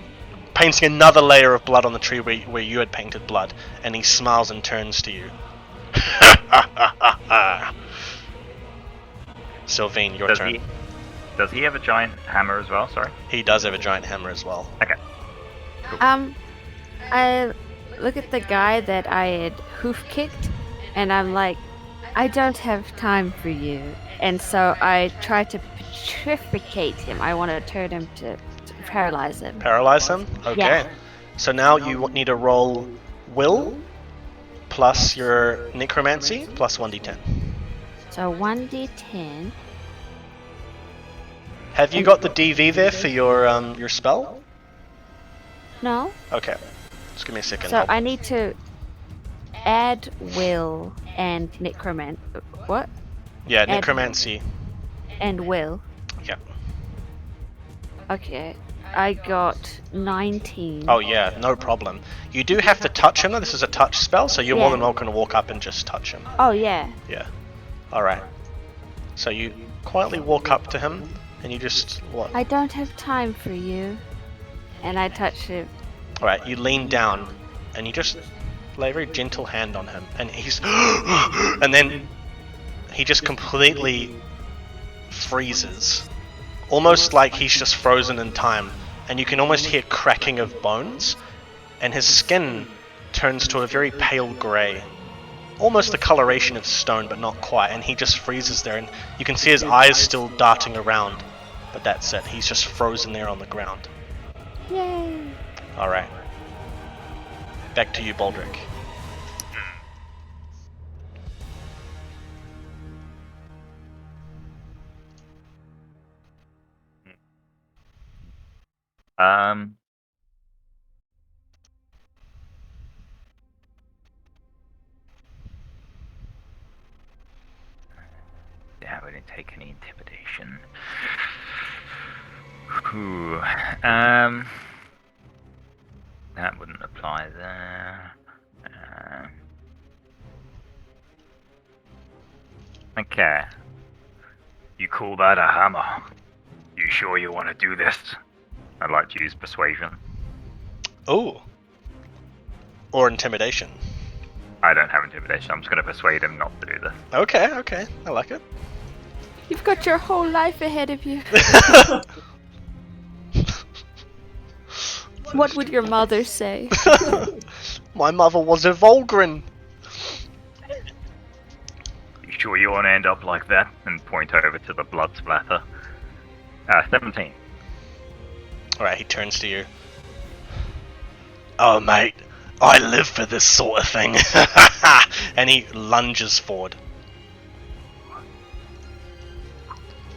painting another layer of blood on the tree where you had painted blood, and he smiles and turns to you. Sylvain, your turn. Does he have a giant hammer as well? Sorry. He does have a giant hammer as well. Okay. I look at the guy that I had hoof kicked, and I'm like, I don't have time for you. And so I try to petrificate him. I want to turn him to paralyze him. Paralyze him? Okay. Yeah. So now you need to roll will plus your necromancy plus 1d10. So 1d10. Have you got the DV there for your spell? No. Okay. Just give me a second. So I need to add will and necromancy. What? Yeah, necromancy. And will. Yeah. Okay. I got 19. Oh yeah, no problem. You do have to touch him though. This is a touch spell, so you're more than welcome to walk up and just touch him. Oh yeah. Yeah. Alright. So you quietly walk up to him and you just what? I don't have time for you. And I touch him. Alright, you lean down and you just lay a very gentle hand on him, and he's and then he just completely freezes. Almost like he's just frozen in time, and you can almost hear cracking of bones, and his skin turns to a very pale grey. Almost the coloration of stone, but not quite, and he just freezes there, and you can see his eyes still darting around, but that's it. He's just frozen there on the ground. Yay! Alright. Back to you, Baldric. Yeah, we didn't take any intimidation. That wouldn't apply there. Okay. You call that a hammer? You sure you want to do this? I'd like to use persuasion. Ooh. Or intimidation. I don't have intimidation. I'm just going to persuade him not to do this. Okay. I like it. You've got your whole life ahead of you. What would your mother say? My mother was a Volgren. You sure you want to end up like that? And point over to the blood splatter. 17. Alright, he turns to you. Oh, mate, I live for this sort of thing. And he lunges forward.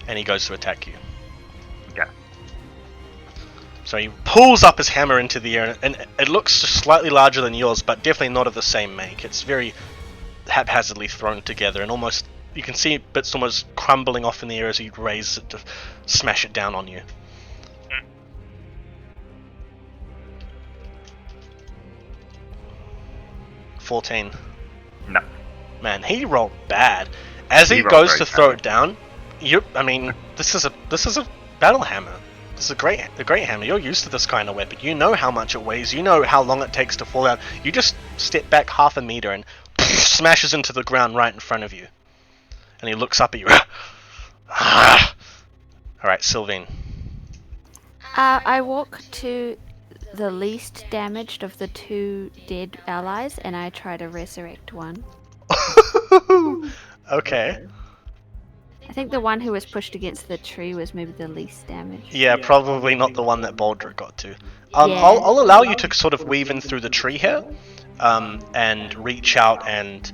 And he goes to attack you. Okay. So he pulls up his hammer into the air, and it looks just slightly larger than yours, but definitely not of the same make. It's very haphazardly thrown together, and almost, you can see bits almost crumbling off in the air as he raises it to smash it down on you. 14. No. Man, he rolled bad. As he He rolled goes very to throw bad. it down, this is a battle hammer. This is a great hammer. You're used to this kind of weapon. You know how much it weighs. You know how long it takes to fall down. You just step back half a meter and smashes into the ground right in front of you. And he looks up at you. Alright, Sylvain. I walk to the least damaged of the two dead allies, and I try to resurrect one. Okay. I think the one who was pushed against the tree was maybe the least damaged. Yeah, probably not the one that Baldric got to. Yeah. I'll allow you to sort of weave in through the tree here, and reach out and...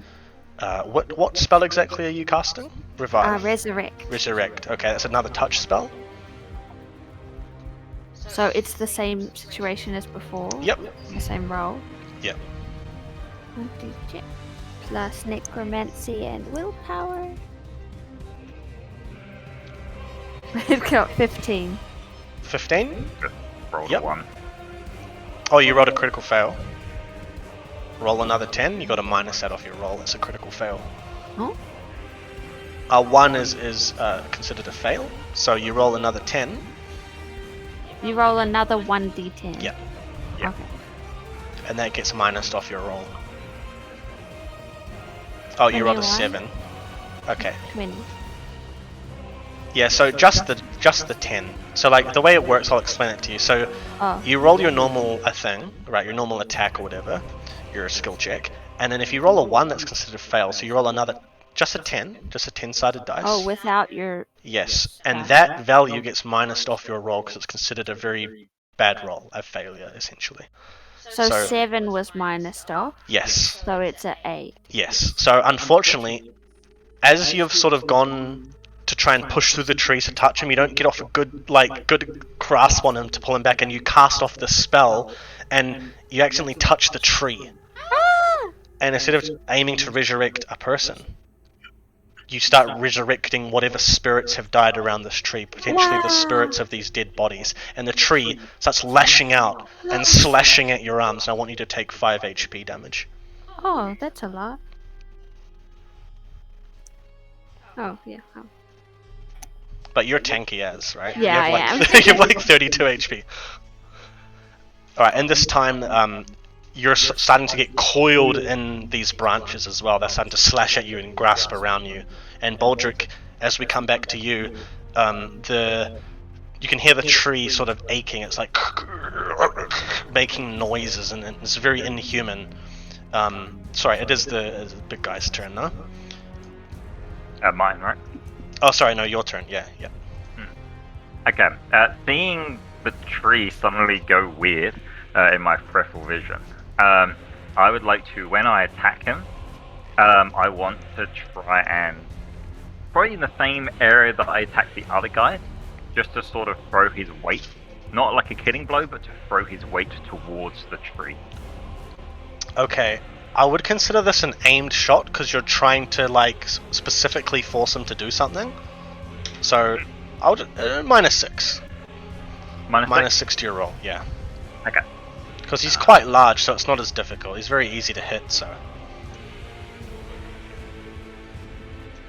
what spell exactly are you casting? Revive. Resurrect. Resurrect. Okay, that's another touch spell. So it's the same situation as before? Yep. The same roll? Yep. 1d10 plus necromancy and willpower. I've got 15. 15? Just rolled Yep. a 1. Oh, you rolled a critical fail. Roll another 10, you got to minus that off your roll. It's a critical fail. Oh, 1 is considered a fail, so you roll another 10. you roll another 1d10. Yeah. Yeah. Okay. And that gets minused off your roll. Oh, you rolled a 21. 7. Okay. 20. Yeah, so just the 10. So like the way it works, I'll explain it to you. So Oh. you roll your normal thing, right? Your normal attack or whatever, your skill check, and then if you roll a 1, that's considered a fail. So you roll another, just a 10-sided dice. Oh, without your. Yes, and that value gets minused off your roll because it's considered a very bad roll, a failure essentially. So, So- 7 was minus off. Yes. So it's a 8. Yes. So unfortunately, as you've sort of gone to try and push through the trees to touch him, you don't get off a good grasp on him to pull him back, and you cast off the spell, and you accidentally touch the tree. And instead of aiming to resurrect a person, you start resurrecting whatever spirits have died around this tree, potentially the spirits of these dead bodies. And the tree starts lashing out and slashing at your arms. And I want you to take 5 HP damage. Oh, that's a lot. Oh, yeah. Oh. But you're tanky as, right? Yeah, you I have am. like, you have like 32 HP. Alright, and this time you're starting to get coiled in these branches as well. They're starting to slash at you and grasp around you. And Baldric, as we come back to you, you can hear the tree sort of aching. It's like making noises, and it's very inhuman. Sorry, it is the big guy's turn now. Mine, right? Oh, sorry, no, your turn. Yeah. Okay. Seeing the tree suddenly go weird in my peripheral vision, I would like to, when I attack him, I want to try and, probably in the same area that I attacked the other guy, just to sort of throw his weight, not like a killing blow, but to throw his weight towards the tree. Okay. I would consider this an aimed shot because you're trying to like specifically force him to do something. So I would -6. Minus 6 to your roll, yeah. Okay. Because he's quite large, so it's not as difficult. He's very easy to hit, so.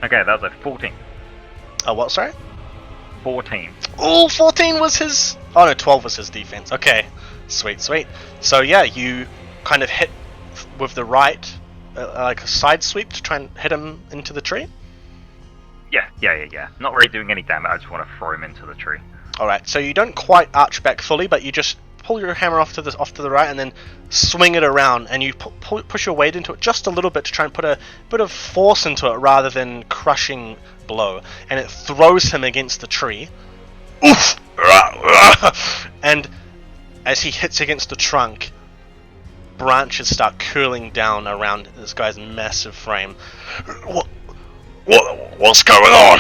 Okay, that was a 14. Oh, what, sorry? 14. Oh, 14 was his... Oh, no, 12 was his defense. Okay, sweet. So, yeah, you kind of hit with the right, like a side sweep to try and hit him into the tree. Yeah. Not really doing any damage, I just want to throw him into the tree. Alright, so you don't quite arch back fully, but you just pull your hammer off to the right and then swing it around, and you push your weight into it just a little bit to try and put a bit of force into it rather than crushing blow, and it throws him against the tree. Oof! And as he hits against the trunk, branches start curling down around this guy's massive frame. What's going on?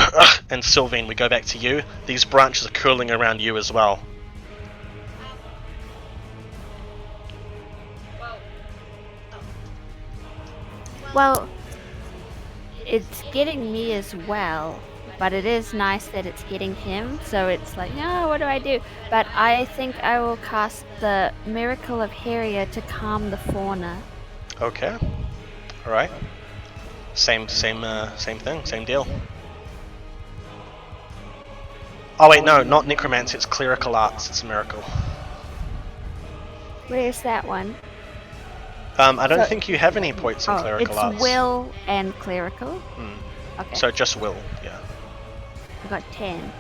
And Sylvain, we go back to you. These branches are curling around you as well. Well, it's getting me as well, but it is nice that it's getting him, so it's like, no, what do I do? But I think I will cast the Miracle of Heria to calm the fauna. Okay. Alright. Same thing, same deal. Oh wait, no, not necromancy, it's clerical arts, it's a miracle. Where's that one? I don't So- think you have any points in clerical arts. It's will and clerical. Hmm. Okay, So just will, yeah. I got 10.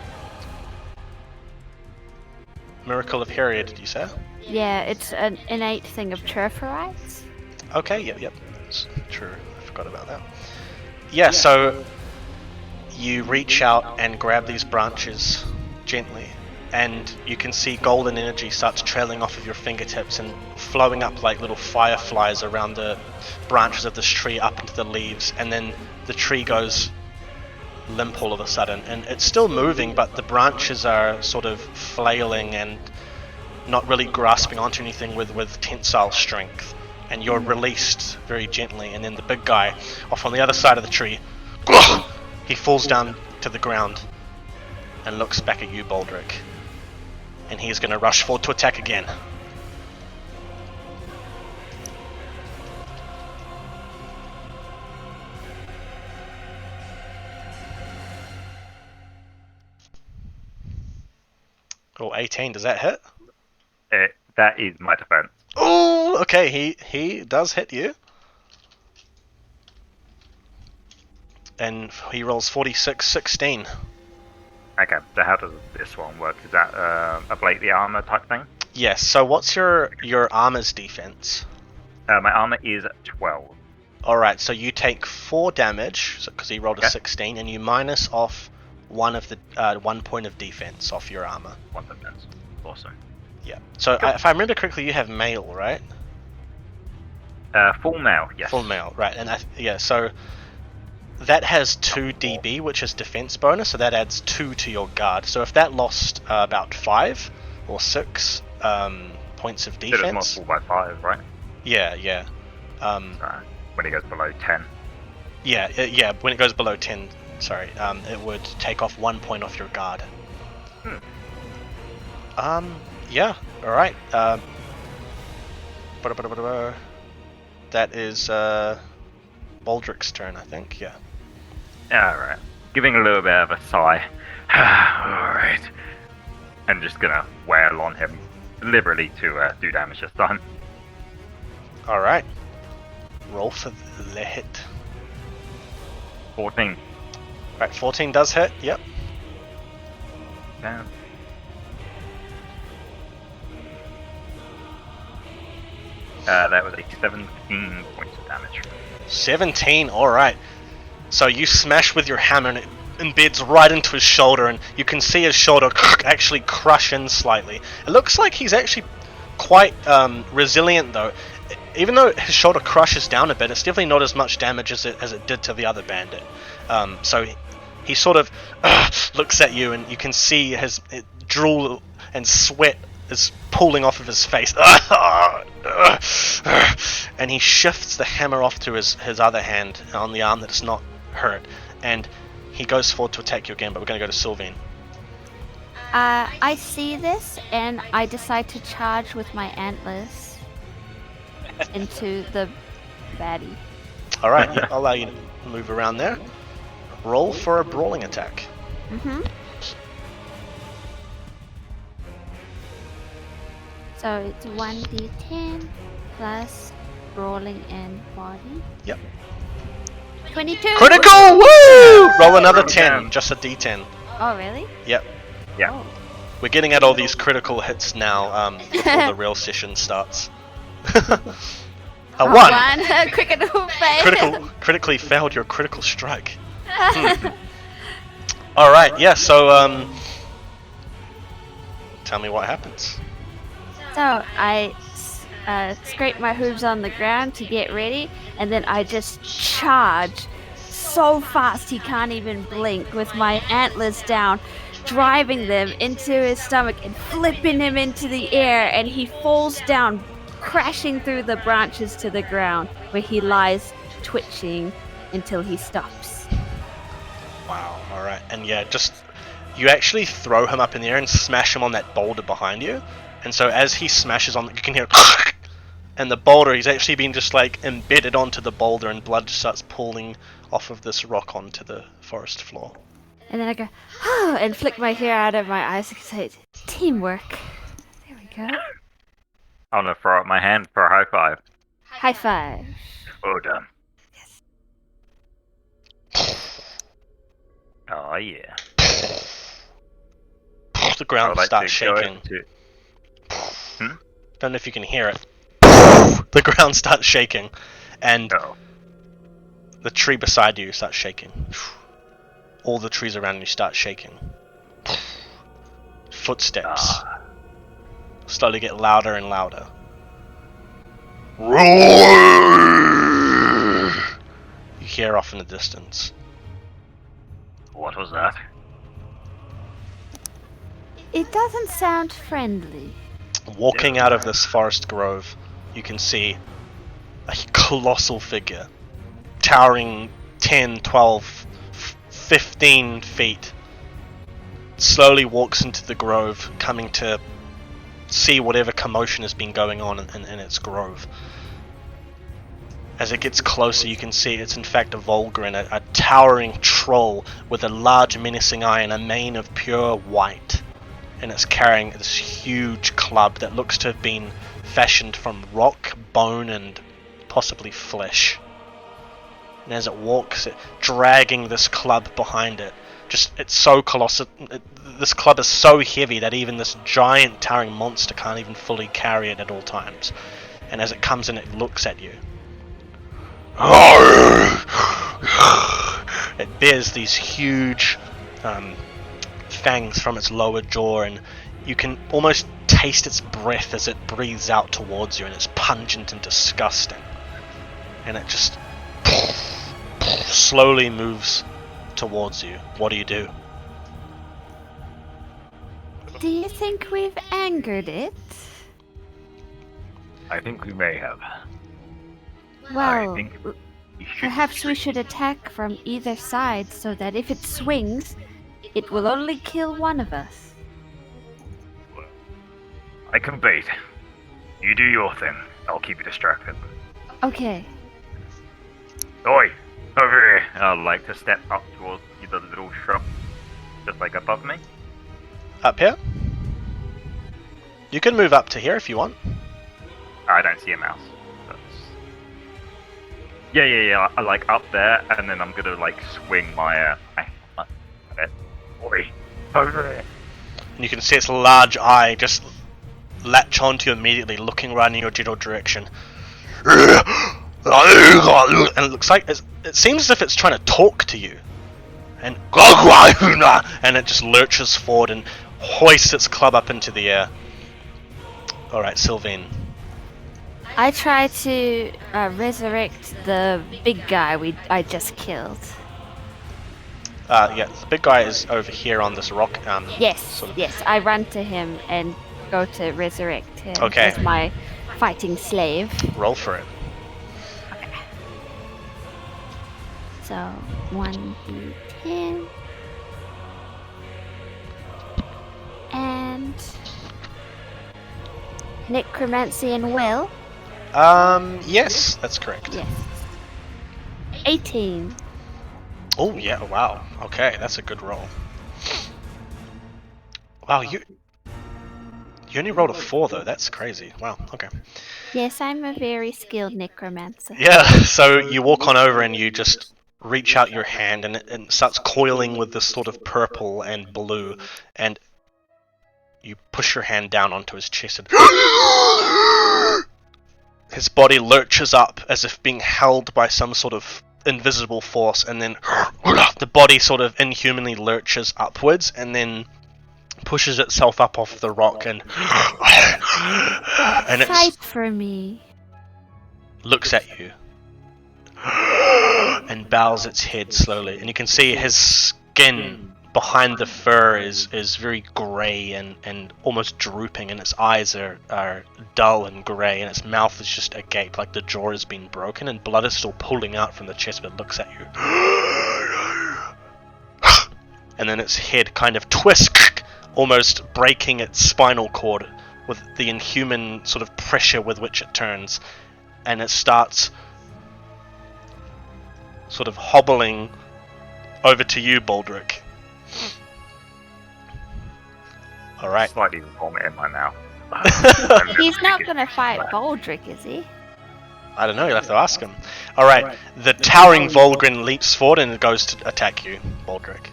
Miracle of Heria, did you say? Yeah, it's an innate thing of Turferites. Okay, yep. That's true. I forgot about that. Yeah, so you reach out and grab these branches gently, and you can see golden energy starts trailing off of your fingertips and flowing up like little fireflies around the branches of this tree up into the leaves, and then the tree goes limp all of a sudden, and it's still moving, but the branches are sort of flailing and not really grasping onto anything with tensile strength, and you're released very gently, and then the big guy off on the other side of the tree, he falls down to the ground and looks back at you, Baldric. and he's going to rush forward to attack again. Oh, 18, does that hit? That is my defense. Oh, okay, he does hit you. And he rolls 46, 16. Okay, so how does this one work? Is that ablate the armor type thing? Yes, so what's your armor's defense? My armor is 12. Alright, so you take 4 damage, because he rolled a 16, and you minus off 1 point of defense off your armor. 1 defense. Awesome. Yeah. So if I remember correctly, you have mail, right? Full mail, yes. Full mail, right. And so that has 2 DB, which is defense bonus, so that adds 2 to your guard. So if that lost about 5 or 6 points of defense... It is multiple by 5, right? Yeah. When it goes below 10. Yeah, when it goes below 10, sorry, it would take off 1 point off your guard. Yeah, alright. That is Baldric's turn, I think, yeah. Alright. Giving a little bit of a sigh. Alright. And just gonna wail on him deliberately to do damage this time. Alright. Roll for the hit. 14. Right, 14 does hit, yep. Down. That was a 17 points of damage. 17, alright. So you smash with your hammer and it embeds right into his shoulder, and you can see his shoulder actually crush in slightly. It looks like he's actually quite resilient though. Even though his shoulder crushes down a bit, it's definitely not as much damage as it did to the other bandit. So he sort of looks at you, and you can see his drool and sweat is pooling off of his face. And he shifts the hammer off to his other hand on the arm that's not hurt. And he goes forward to attack you again, but we're going to go to Sylvain. I see this, and I decide to charge with my antlers into the baddie. Alright, yeah, I'll allow you to move around there. Roll for a brawling attack. So it's 1d10 plus brawling and body. Yep. 22! Critical! Woo! Roll another 10, just a d10. Oh, really? Yep. Yeah. Oh. We're getting at all these critical hits now before the real session starts. A 1! Critical fail. Critically failed your critical strike. Alright, yeah, so tell me what happens. So I scrape my hooves on the ground to get ready, and then I just charge so fast he can't even blink with my antlers down, driving them into his stomach and flipping him into the air, and he falls down, crashing through the branches to the ground, where he lies twitching until he stops. Wow, alright. And yeah, you actually throw him up in the air and smash him on that boulder behind you. And so as he smashes on, you can hear and the boulder, he's actually been just like embedded onto the boulder, and blood just starts pooling off of this rock onto the forest floor. And then I go, oh, and flick my hair out of my eyes and say, teamwork. There we go. I'm gonna throw up my hand for a high five. High five. Well done. Yes. Oh yeah. The ground starts shaking. Don't know if you can hear it. The ground starts shaking, and the tree beside you starts shaking. All the trees around you start shaking. Footsteps slowly get louder and louder. You hear off in the distance. What was that? It doesn't sound friendly. Walking out of this forest grove, you can see a colossal figure, towering 10, 12, 15 feet, slowly walks into the grove, coming to see whatever commotion has been going on in its grove. As it gets closer, you can see it's in fact a Volgrin, a towering troll with a large menacing eye and a mane of pure white. And it's carrying this huge club that looks to have been fashioned from rock, bone, and possibly flesh. And as it walks, dragging this club behind it. It's so colossal. This club is so heavy that even this giant towering monster can't even fully carry it at all times. And as it comes in, it looks at you. It bears these huge fangs from its lower jaw, and you can almost taste its breath as it breathes out towards you, and it's pungent and disgusting. And it just slowly moves towards you. What do you do? Do you think we've angered it? I think we may have. Well, think we should perhaps we should attack from either side so that if it swings, it will only kill one of us. I can bait. You do your thing. I'll keep you distracted. Okay. Oi! Over here! I'd like to step up towards the little shrub just like above me. Up here? You can move up to here if you want. I don't see a mouse. Yeah. I like up there, and then I'm gonna like swing my Oi! Over here! And you can see its large eye just latch onto you immediately, looking right in your general direction. And it looks like it seems as if it's trying to talk to you. And it just lurches forward and hoists its club up into the air. Alright, Sylvain. I try to resurrect the big guy I just killed. Yeah, the big guy is over here on this rock. Yes, I run to him and go to resurrect him Okay. as my fighting slave. Roll for it. So, 1d10. And necromancy and will. Yes, that's correct. Yes. 18. Oh yeah, wow. Okay, that's a good roll. Wow, you only rolled a 4 though, that's crazy. Wow, okay. Yes, I'm a very skilled necromancer. Yeah, so you walk on over and you just reach out your hand and it starts coiling with this sort of purple and blue, and you push your hand down onto his chest and his body lurches up as if being held by some sort of invisible force, and then the body sort of inhumanly lurches upwards and then pushes itself up off the rock and it Fight for me. looks at you and bows its head slowly, and you can see his skin behind the fur is very grey and almost drooping, and its eyes are dull and grey, and its mouth is just agape like the jaw has been broken, and blood is still pooling out from the chest, but it looks at you. And then its head kind of twists, almost breaking its spinal cord with the inhuman sort of pressure with which it turns, and it starts sort of hobbling over to you, Baldric. Alright. Slightly vomit in my mouth. He's not gonna fight Baldric, is he? I don't know, you'll have to ask him. Alright, the towering Volgrin leaps forward and it goes to attack you, Baldric.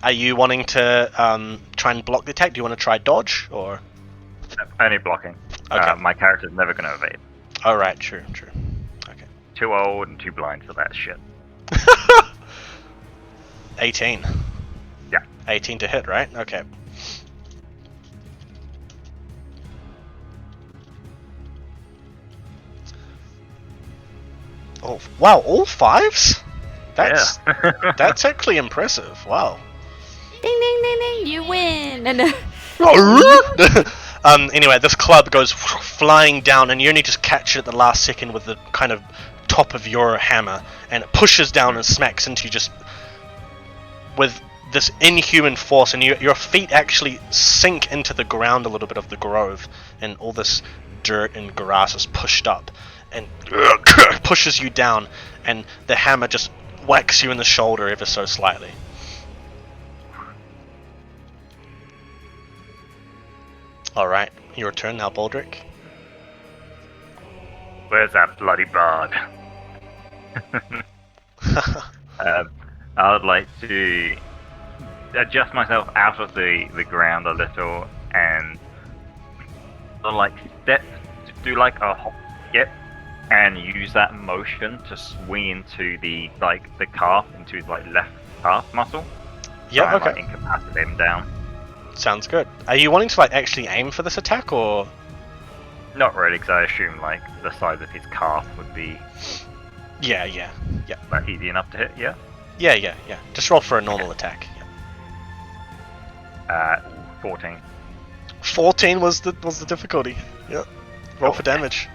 Are you wanting to try and block the attack? Do you want to try dodge, or...? Only blocking. Okay. My character's never gonna evade. Alright, true. Okay. Too old and too blind for that shit. 18. Yeah. 18 to hit, right? Okay. Oh, wow, all 5s? That's that's actually impressive. Wow. Ding ding ding ding! You win. And Anyway, this club goes flying down, and you only just catch it at the last second with the kind of top of your hammer, and it pushes down and smacks into you just with this inhuman force, and your feet actually sink into the ground a little bit of the grove, and all this dirt and grass is pushed up and pushes you down, and the hammer just whacks you in the shoulder ever so slightly. Alright, your turn now, Baldric. Where's that bloody bard? I would like to adjust myself out of the ground a little and sort of like step, do like a hop skip, and use that motion to swing into the calf, into his like left calf muscle. Yeah, and, okay. Like, incapacitate him down. Sounds good. Are you wanting to like actually aim for this attack, or? Not really, because I assume like the size of his calf would be Yeah. like, easy enough to hit. Yeah. Yeah. Just roll for a normal attack. Yeah. 14. 14 was the difficulty. Yep. Roll for damage.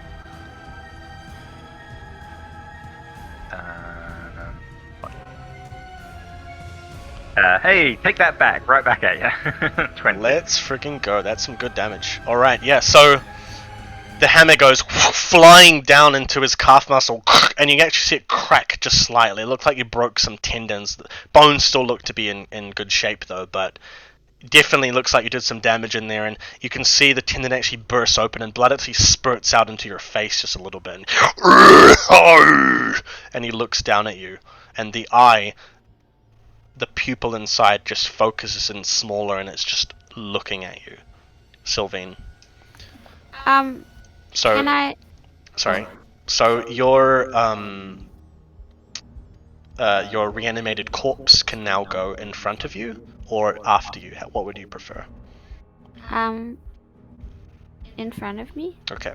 Hey, take that back! Right back at you. 20. Let's freaking go. That's some good damage. Alright, yeah, so the hammer goes flying down into his calf muscle, and you actually see it crack just slightly. It looked like you broke some tendons. The bones still look to be in good shape though, but definitely looks like you did some damage in there, and you can see the tendon actually bursts open and blood actually spurts out into your face just a little bit. And he looks down at you, and the eye, the pupil inside just focuses in smaller, and it's just looking at you. Sylvain. So, Can I? sorry. So your reanimated corpse can now go in front of you or after you. What would you prefer? In front of me. Okay.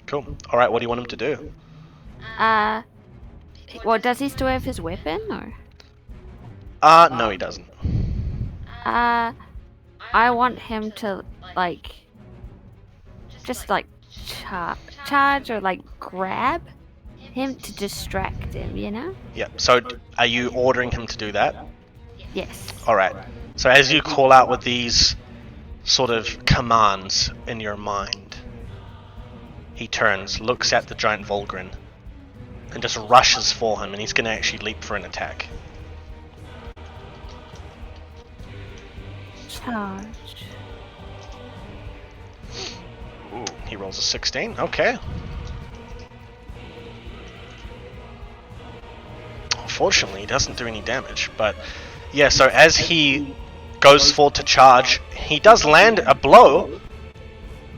Cool. All right. What do you want him to do? Well, does he still have his weapon, or? No, he doesn't. I want him to just charge or grab him to distract him, you know? Yeah. So, are you ordering him to do that? Yes. All right. So, as you call out with these sort of commands in your mind, he turns, looks at the giant Volgrin, and just rushes for him, and he's going to actually leap for an attack. Charge. Ooh. He rolls a 16. Okay. Unfortunately, he doesn't do any damage, but yeah, so as he goes forward to charge, he does land a blow,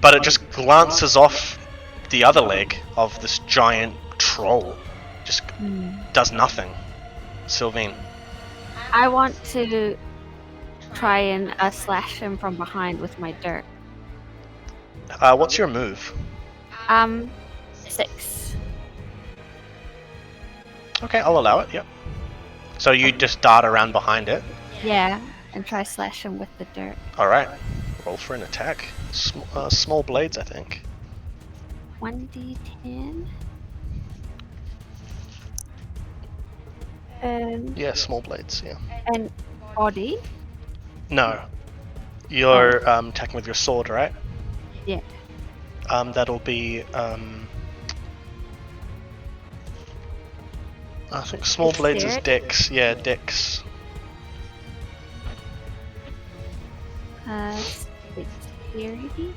but it just glances off the other leg of this giant troll. Just does nothing. Sylvain. I want to try and slash him from behind with my dirt. What's your move? 6. Okay, I'll allow it, yep. So you just dart around behind it. Yeah, and try slash him with the dirt. Alright, roll for an attack. Small blades, I think. 1d10. And Yeah, small blades, yeah. and body. No. You're attacking with your sword, right? Yeah. That'll be I think small blades is dex. Yeah, dex. Dexterity.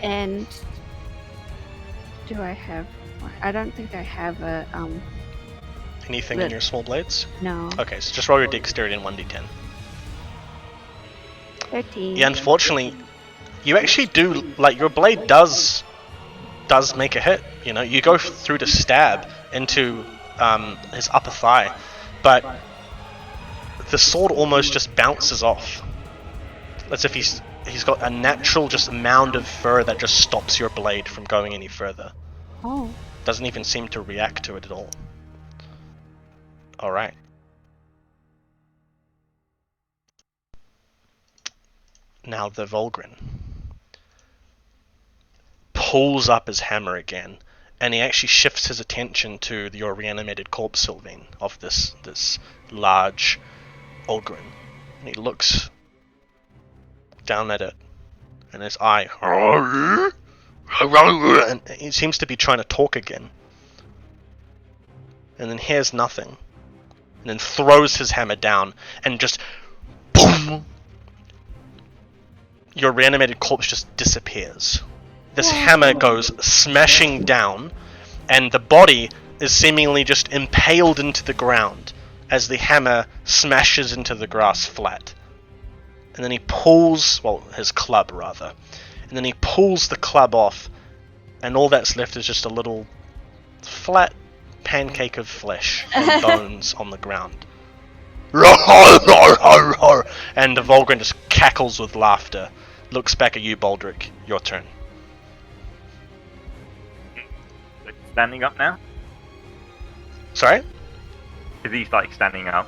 And do I have? I don't think I have a Anything in your small blades? No. Okay, so just roll your dexterity in 1d10. 13. Yeah, unfortunately, you actually do, like, your blade does make a hit, you know? You go through to stab into his upper thigh, but the sword almost just bounces off. As if he's got a natural just mound of fur that just stops your blade from going any further. Oh. Doesn't even seem to react to it at all. Alright. Now the Volgrin pulls up his hammer again, and he actually shifts his attention to your reanimated corpse, Sylvain, of this large Olgrin, and he looks down at it, and his eye, and he seems to be trying to talk again, and then hears nothing, and then throws his hammer down, and just boom! Your reanimated corpse just disappears. This hammer goes smashing down, and the body is seemingly just impaled into the ground as the hammer smashes into the grass flat. And then he pulls, well, his club rather, and then he pulls the club off, and all that's left is just a little flat pancake of flesh and bones on the ground. And the Volgrin just cackles with laughter. Looks back at you, Baldric. Your turn. Standing up now? Sorry? Is he like standing up?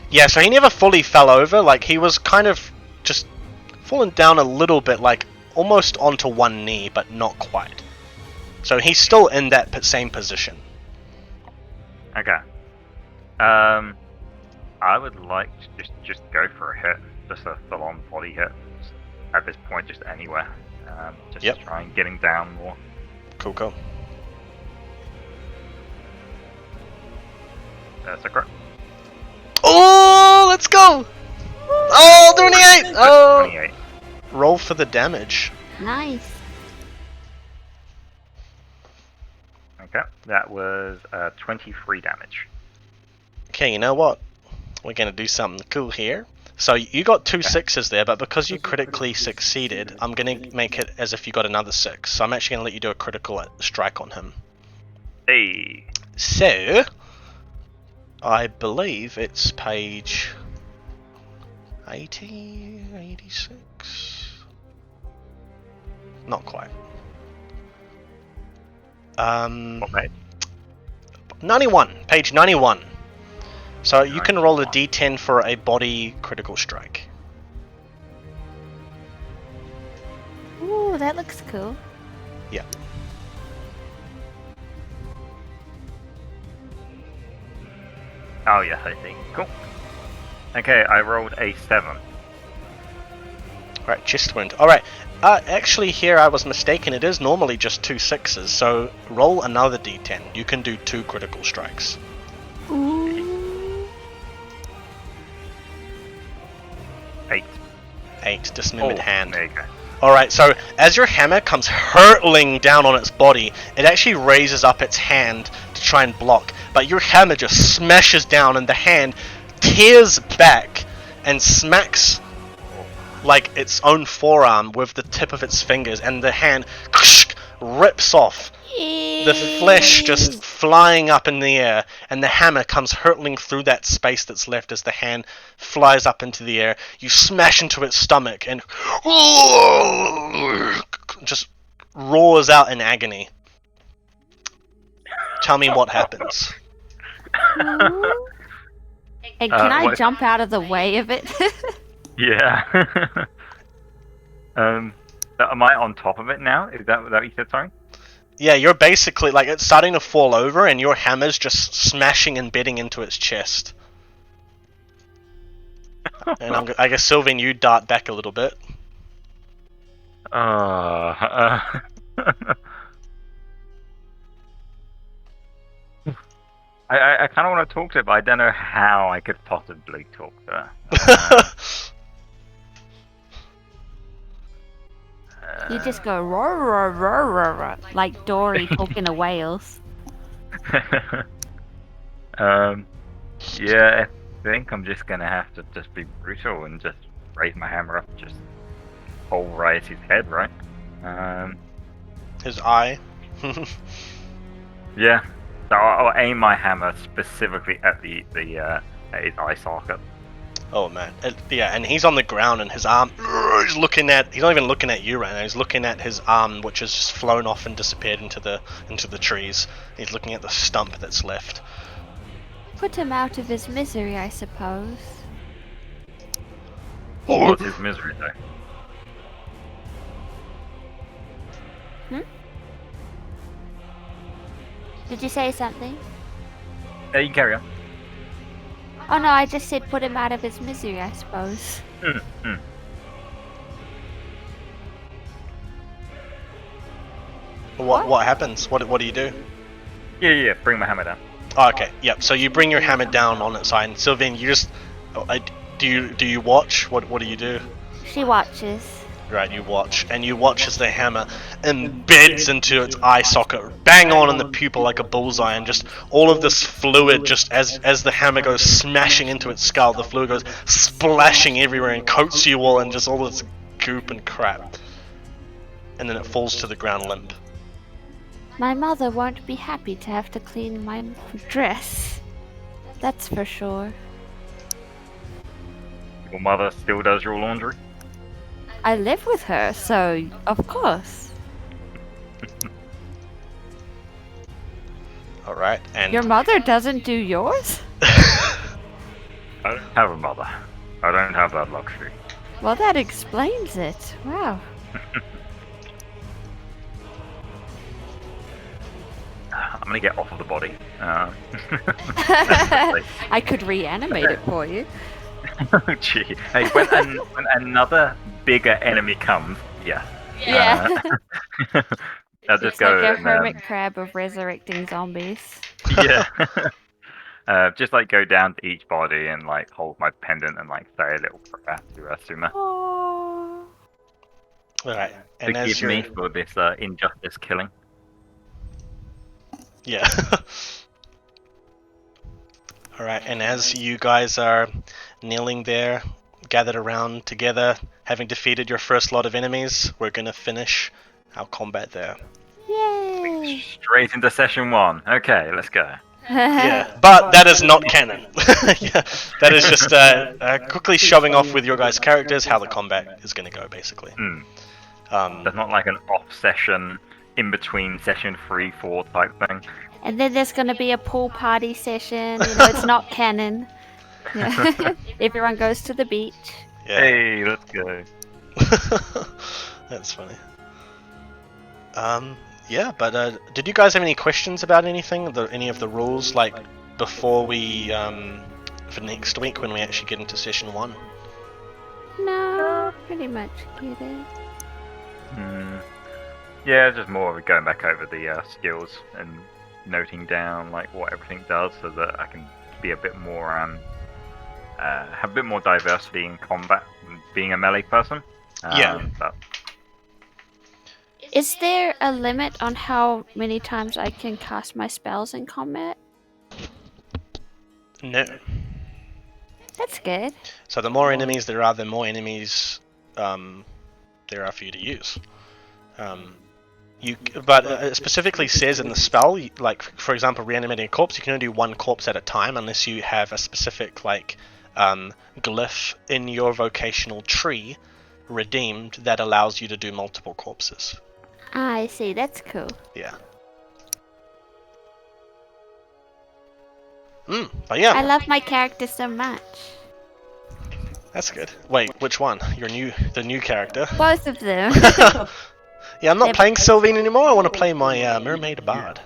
Yeah, so he never fully fell over. Like, he was kind of just fallen down a little bit, like almost onto one knee, but not quite. So he's still in that same position. Okay. I would like to just go for a hit, just a full-on body hit. At this point, just anywhere. Just to try and get him down more. Cool. That's a crit. Oh, let's go! Oh, 28! Oh! 28. Roll for the damage. Nice. Okay, that was 23 damage. Okay, you know what? We're gonna do something cool here. So you got 2 6s there, but because you critically succeeded, I'm gonna make it as if you got another 6. So I'm actually gonna let you do a critical strike on him. Hey. So, I believe it's page 80, 86? Not quite. What page? 91, page 91. So you can roll a d10 for a body critical strike. Ooh, that looks cool. Yeah. Oh yeah, I see. Cool. Okay, I rolled a 7. Right, chest wound. Alright, actually here I was mistaken. It is normally just 2 6s, so roll another d10. You can do 2 critical strikes. Ooh. 8. Dismembered hand. There you go. Alright, so as your hammer comes hurtling down on its body, it actually raises up its hand to try and block, but your hammer just smashes down and the hand tears back and smacks like its own forearm with the tip of its fingers, and the hand rips off, the flesh just flying up in the air, and the hammer comes hurtling through that space that's left as the hand flies up into the air. You smash into its stomach and just roars out in agony. Tell me what happens. And can I what- jump out of the way of it? Yeah. Am I on top of it now? Is that what you said? Sorry. Yeah, you're basically, like, it's starting to fall over and your hammer's just smashing and biting into its chest. And I guess, Sylvain, you dart back a little bit. I kind of want to talk to her, but I don't know how I could possibly talk to her. You just go roar, roar, roar, roar, roar, like Dory talking to whales. Yeah, I think I'm just gonna have to just be brutal and just raise my hammer up, just pulverize his head, right? His eye. Yeah. So I'll aim my hammer specifically at at his eye socket. Oh man, yeah, and he's on the ground and his arm, he's not even looking at you right now, he's looking at his arm which has just flown off and disappeared into the trees. He's looking at the stump that's left. Put him out of his misery, I suppose. What's his misery though? Did you say something? You can carry on. Oh no, I just said put him out of his misery, I suppose. What happens? What do you do? Yeah, bring my hammer down. Oh, okay, yep. So you bring your hammer down on its side, and Sylvain, you just do you watch? What do you do? She watches. Right, you watch as the hammer embeds into its eye socket, bang on in the pupil like a bullseye, and just all of this fluid, just as the hammer goes smashing into its skull, the fluid goes splashing everywhere and coats you all in just all this goop and crap. And then it falls to the ground limp. My mother won't be happy to have to clean my dress. That's for sure. Your mother still does your laundry? I live with her, so of course. Alright, and... Your mother doesn't do yours? I don't have a mother. I don't have that luxury. Well, that explains it. Wow. I'm gonna get off of the body. I could reanimate it for you. Oh gee. Hey, when another bigger enemy comes, yeah. Yeah. I'll just It's go like a and, hermit crab of resurrecting zombies. yeah. Just like go down to each body and like hold my pendant and like say a little prayer to Asuma. Aww. Alright, and as Forgive you're... me for this injustice killing. Yeah. Alright, and as you guys are kneeling there, gathered around together, having defeated your first lot of enemies, we're gonna finish our combat there. Yay! Straight into session 1. Okay, let's go. Yeah, but that is not canon. Yeah, that is just quickly showing off with your guys' characters how the combat is gonna go, basically. There's not like an off session in between session 3, 4 type thing. And then there's gonna be a pool party session. You know, it's not canon. Yeah. Everyone goes to the beach. Yeah. Hey, let's go. That's funny. Yeah, but did you guys have any questions about anything? Any of the rules, like before we for next week when we actually get into session 1? No, pretty much get it. Yeah, just more of going back over the skills and noting down like what everything does, so that I can be a bit more have a bit more diversity in combat, being a melee person. Yeah. But Is there a limit on how many times I can cast my spells in combat? No. That's good. So the more enemies there are, the more enemies there are for you to use. But it specifically says in the spell, like for example, reanimating a corpse, you can only do one corpse at a time unless you have a specific like glyph in your vocational tree redeemed that allows you to do multiple corpses. Ah, I see. That's cool. Yeah. But yeah. I love my character so much. That's good. Wait, which one? The new character? Both of them. Yeah, I'm not playing Sylvain anymore. I want to play my Mermaid Bard.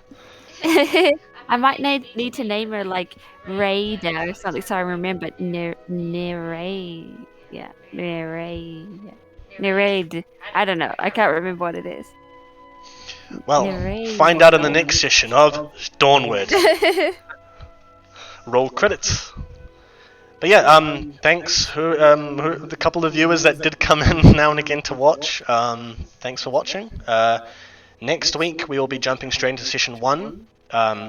I might need to name her like Raid or something so I remember. Nereid. Yeah. Nereid. I don't know. I can't remember what it is. Well, Nereid. find out in the next session of Dawnward. Roll credits. But yeah, thanks the couple of viewers that did come in now and again to watch. Thanks for watching. Next week we will be jumping straight into session 1.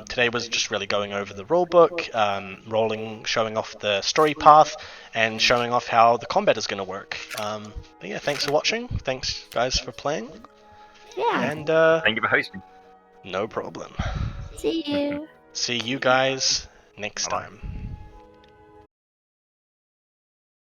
Today was just really going over the rulebook, showing off the story path, and showing off how the combat is going to work. But yeah, thanks for watching. Thanks guys for playing. Yeah. And thank you for hosting. no problem. See you. See you guys next Bye-bye. time.